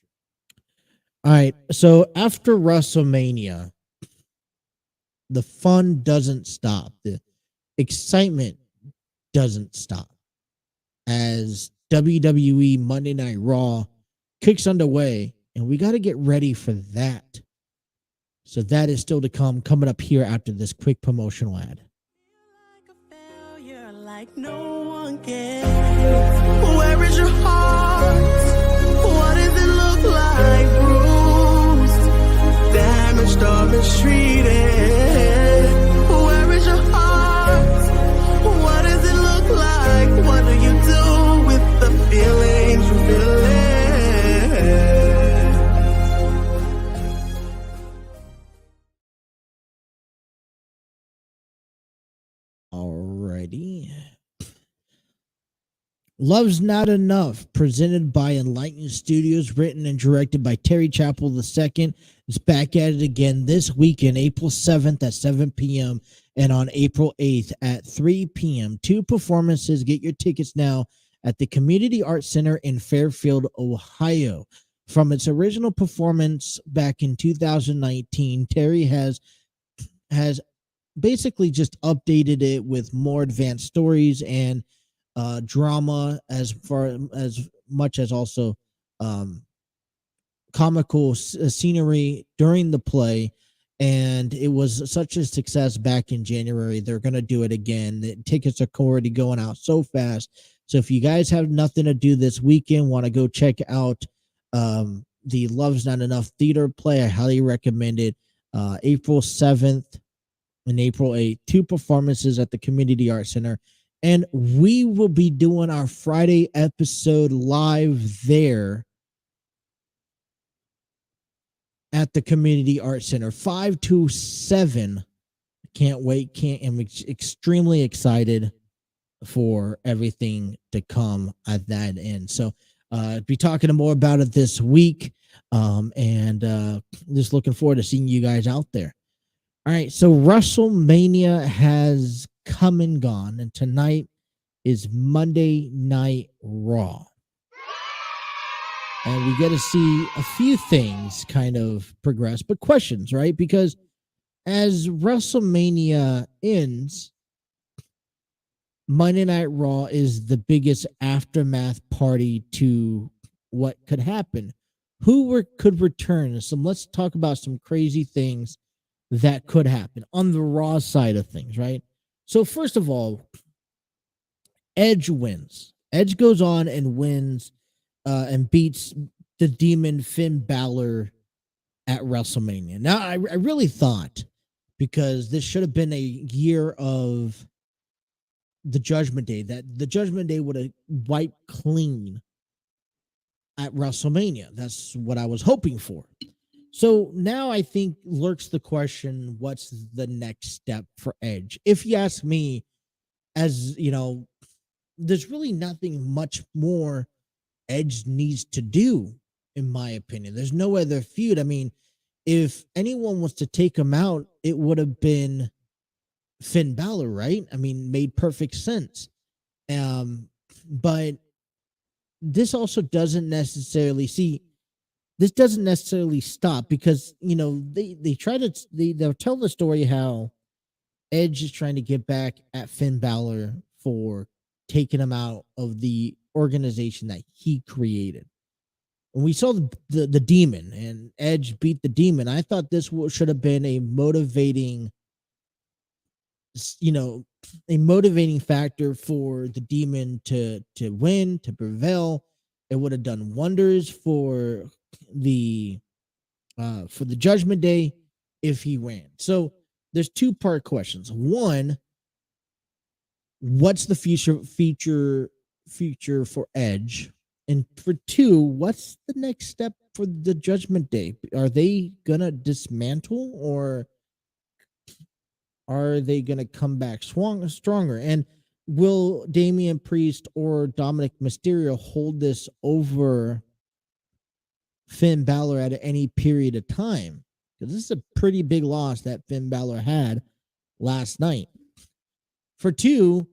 All right, so after WrestleMania, the fun doesn't stop. The excitement doesn't stop. As WWE Monday Night Raw kicks underway, and we got to get ready for that. So that is still to come, coming up here after this quick promotional ad. Like no one cares. Where is your heart? What does it look like? Bruised, damaged, or mistreated. Where is your heart? What does it look like? What do you do with the feelings you feel? Alrighty. Love's Not Enough, presented by Enlightened Studios, written and directed by Terry Chappell II, is back at it again this weekend, April 7th at 7 p.m. and on April 8th at 3 p.m. 2 performances. Get your tickets now at the Community Arts Center in Fairfield, Ohio. From its original performance back in 2019, Terry has basically just updated it with more advanced stories and drama, as much as also comical scenery during the play. And it was such a success back in January. They're going to do it again. The tickets are already going out so fast. So if you guys have nothing to do this weekend, want to go check out the Love's Not Enough theater play, I highly recommend it. April 7th and April 8th, 2 performances at the Community Arts Center. And we will be doing our Friday episode live there at the Community Arts Center, 5 to 7. Can't wait. I'm extremely excited for everything to come at that end. So be talking more about it this week, and just looking forward to seeing you guys out there. All right, so WrestleMania has come and gone, and tonight is Monday Night Raw. And we get to see a few things kind of progress, but questions, right? Because as WrestleMania ends, Monday Night Raw is the biggest aftermath party to what could happen. Who could return? So let's talk about some crazy things that could happen on the Raw side of things, right? So first of all, Edge wins. Edge goes on and wins and beats the Demon Finn Balor at WrestleMania. Now, I really thought, because this should have been a year of the Judgment Day, that the Judgment Day would have wiped clean at WrestleMania. That's what I was hoping for. So now I think lurks the question, what's the next step for Edge? If you ask me, as you know, there's really nothing much more Edge needs to do, in my opinion. There's no other feud. I mean, if anyone was to take him out, it would have been Finn Balor, right? I mean, made perfect sense. But this also doesn't necessarily stop, because, you know, they'll tell the story how Edge is trying to get back at Finn Balor for taking him out of the organization that he created. When we saw the Demon and Edge beat the Demon, I thought this should have been a motivating factor for the Demon to win, to prevail. It would have done wonders for the Judgment Day if he ran. So there's two-part questions. One, what's the future for Edge? And for two, what's the next step for the Judgment Day? Are they gonna dismantle, or are they gonna come back stronger? And will Damian Priest or Dominic Mysterio hold this over Finn Balor at any period of time? Because this is a pretty big loss that Finn Balor had last night. For two,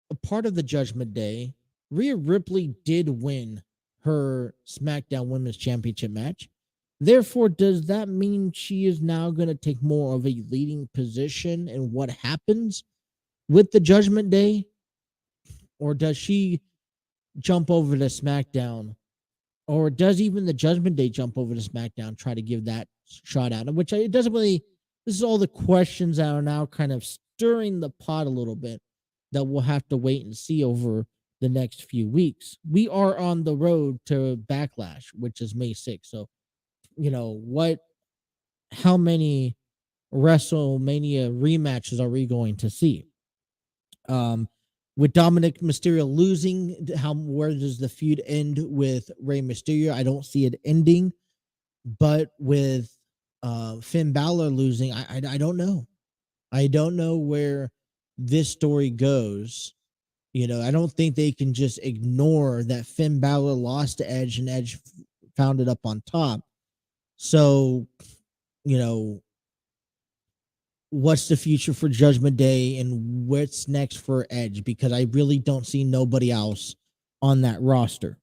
a part of the Judgment Day, Rhea Ripley did win her SmackDown Women's Championship match. Therefore, does that mean she is now going to take more of a leading position in what happens with the Judgment Day? Or does she jump over to SmackDown? Or does even the Judgment Day jump over to SmackDown, try to give that shot out? Which it doesn't really, this is all the questions that are now kind of stirring the pot a little bit that we'll have to wait and see over the next few weeks. We are on the road to Backlash, which is May 6th. So, you know, how many WrestleMania rematches are we going to see? With Dominic Mysterio losing, where does the feud end with Rey Mysterio? I don't see it ending. But with Finn Balor losing, I don't know. I don't know where this story goes. You know, I don't think they can just ignore that Finn Balor lost to Edge and Edge found it up on top. So, you know, what's the future for Judgment Day and what's next for Edge? Because I really don't see nobody else on that roster.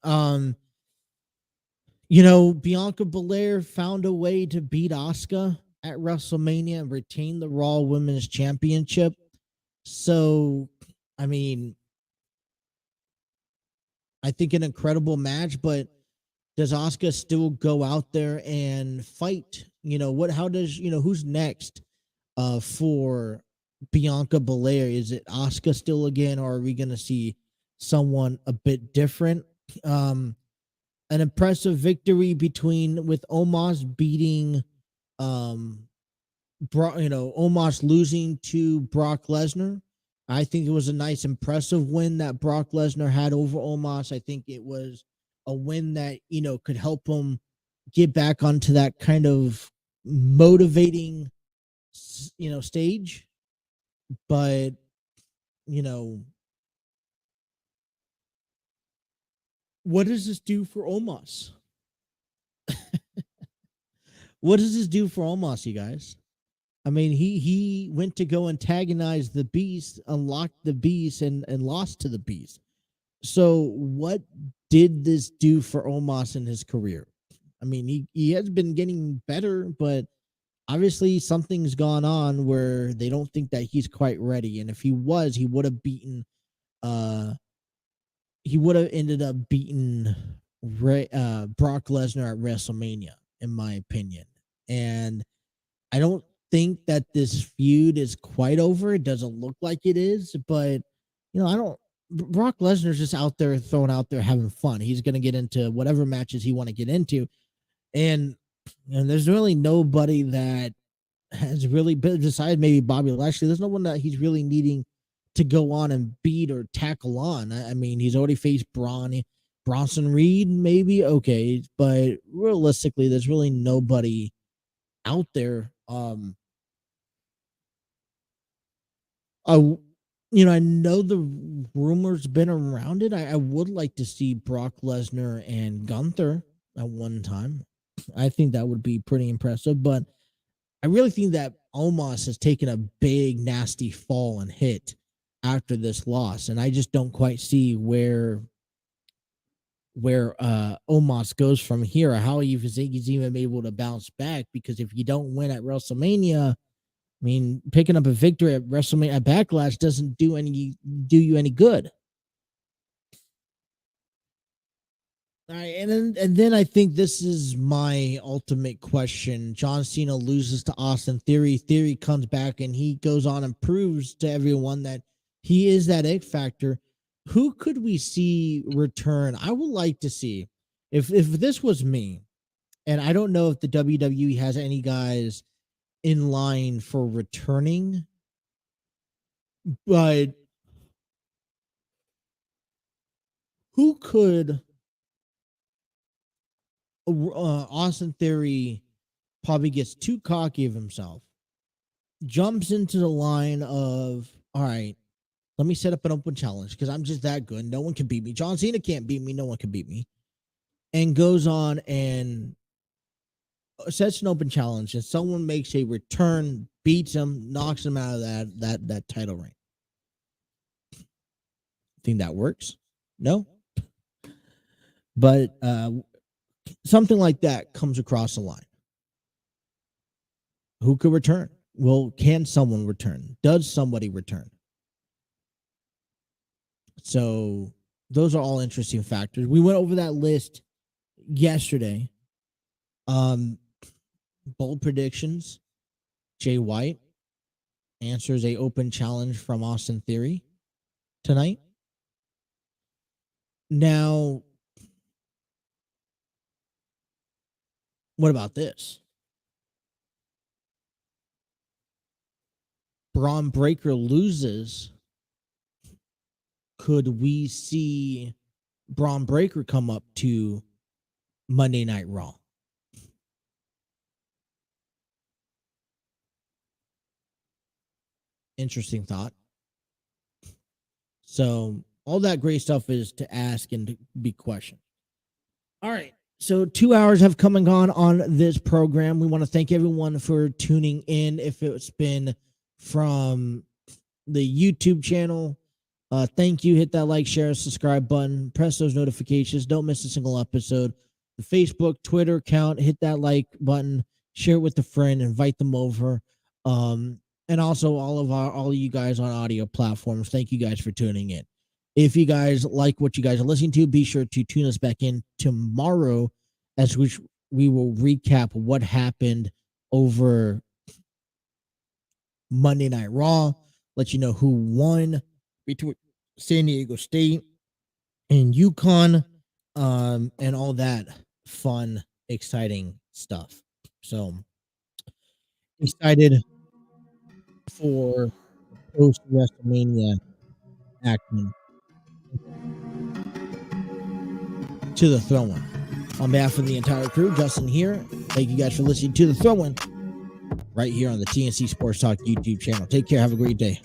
You know, Bianca Belair found a way to beat Asuka at WrestleMania and retain the Raw Women's Championship. So, I mean, I think an incredible match, but does Asuka still go out there and fight? You know, who's next for Bianca Belair? Is it Asuka still again, or are we going to see someone a bit different? An impressive victory with Omos beating, Omos losing to Brock Lesnar. I think it was a nice, impressive win that Brock Lesnar had over Omos. I think it was a win that, you know, could help him get back onto that kind of motivating, stage. But, you know, what does this do for Omos? What does this do for Omos, you guys? I mean, he went to go antagonize the beast, unlocked the beast, and lost to the beast. So what did this do for Omos in his career? I mean, he has been getting better, but obviously something's gone on where they don't think that he's quite ready. And if he was, he would have beaten he would have ended up beating Brock Lesnar at WrestleMania, in my opinion. And I don't think that this feud is quite over. It doesn't look like it is, but I don't. Brock Lesnar's just out there throwing out there having fun. He's going to get into whatever matches he want to get into, and there's really nobody that has really been, besides maybe Bobby Lashley. There's no one that he's really needing to go on and beat or tackle on. I mean, he's already faced Bronson Reed, maybe okay, but realistically, there's really nobody out there. I know the rumors been around it. I would like to see Brock Lesnar and Gunther at one time. I think that would be pretty impressive, but I really think that Omos has taken a big, nasty fall and hit after this loss, and I just don't quite see where Omos goes from here, or how he's even able to bounce back. Because if you don't win at WrestleMania, I mean, picking up a victory at WrestleMania at Backlash doesn't do you any good. All right, and then I think this is my ultimate question. John Cena loses to Austin Theory. Theory comes back and he goes on and proves to everyone that he is that X factor. Who could we see return? I would like to see, if this was me, and I don't know if the WWE has any guys in line for returning, but who could Austin Theory probably gets too cocky of himself, jumps into the line of, all right, let me set up an open challenge because I'm just that good. No one can beat me. John Cena can't beat me. No one can beat me. And goes on and sets an open challenge, and someone makes a return, beats him, knocks him out of that title reign. Think that works? No. But something like that comes across the line. Who could return? Well, can someone return? Does somebody return? So those are all interesting factors. We went over that list yesterday. Bold predictions. Jay White answers a open challenge from Austin Theory tonight. Now, what about this? Braun Breaker loses. Could we see Braun Breaker come up to Monday Night Raw? Interesting thought. So all that great stuff is to ask and to be questioned. All right. So 2 hours have come and gone on this program. We want to thank everyone for tuning in. If it's been from the YouTube channel, thank you. Hit that like, share, subscribe button. Press those notifications. Don't miss a single episode. The Facebook, Twitter account, hit that like button. Share it with a friend. Invite them over. And also all of you guys on audio platforms. Thank you guys for tuning in. If you guys like what you guys are listening to, be sure to tune us back in tomorrow, as we will recap what happened over Monday Night Raw. Let you know who won between San Diego State and UConn, and all that fun, exciting stuff. So excited for post WrestleMania action to the throne. On behalf of the entire crew, Justin here. Thank you guys for listening to The Throw-In right here on the TNC Sports Talk YouTube channel. Take care. Have a great day.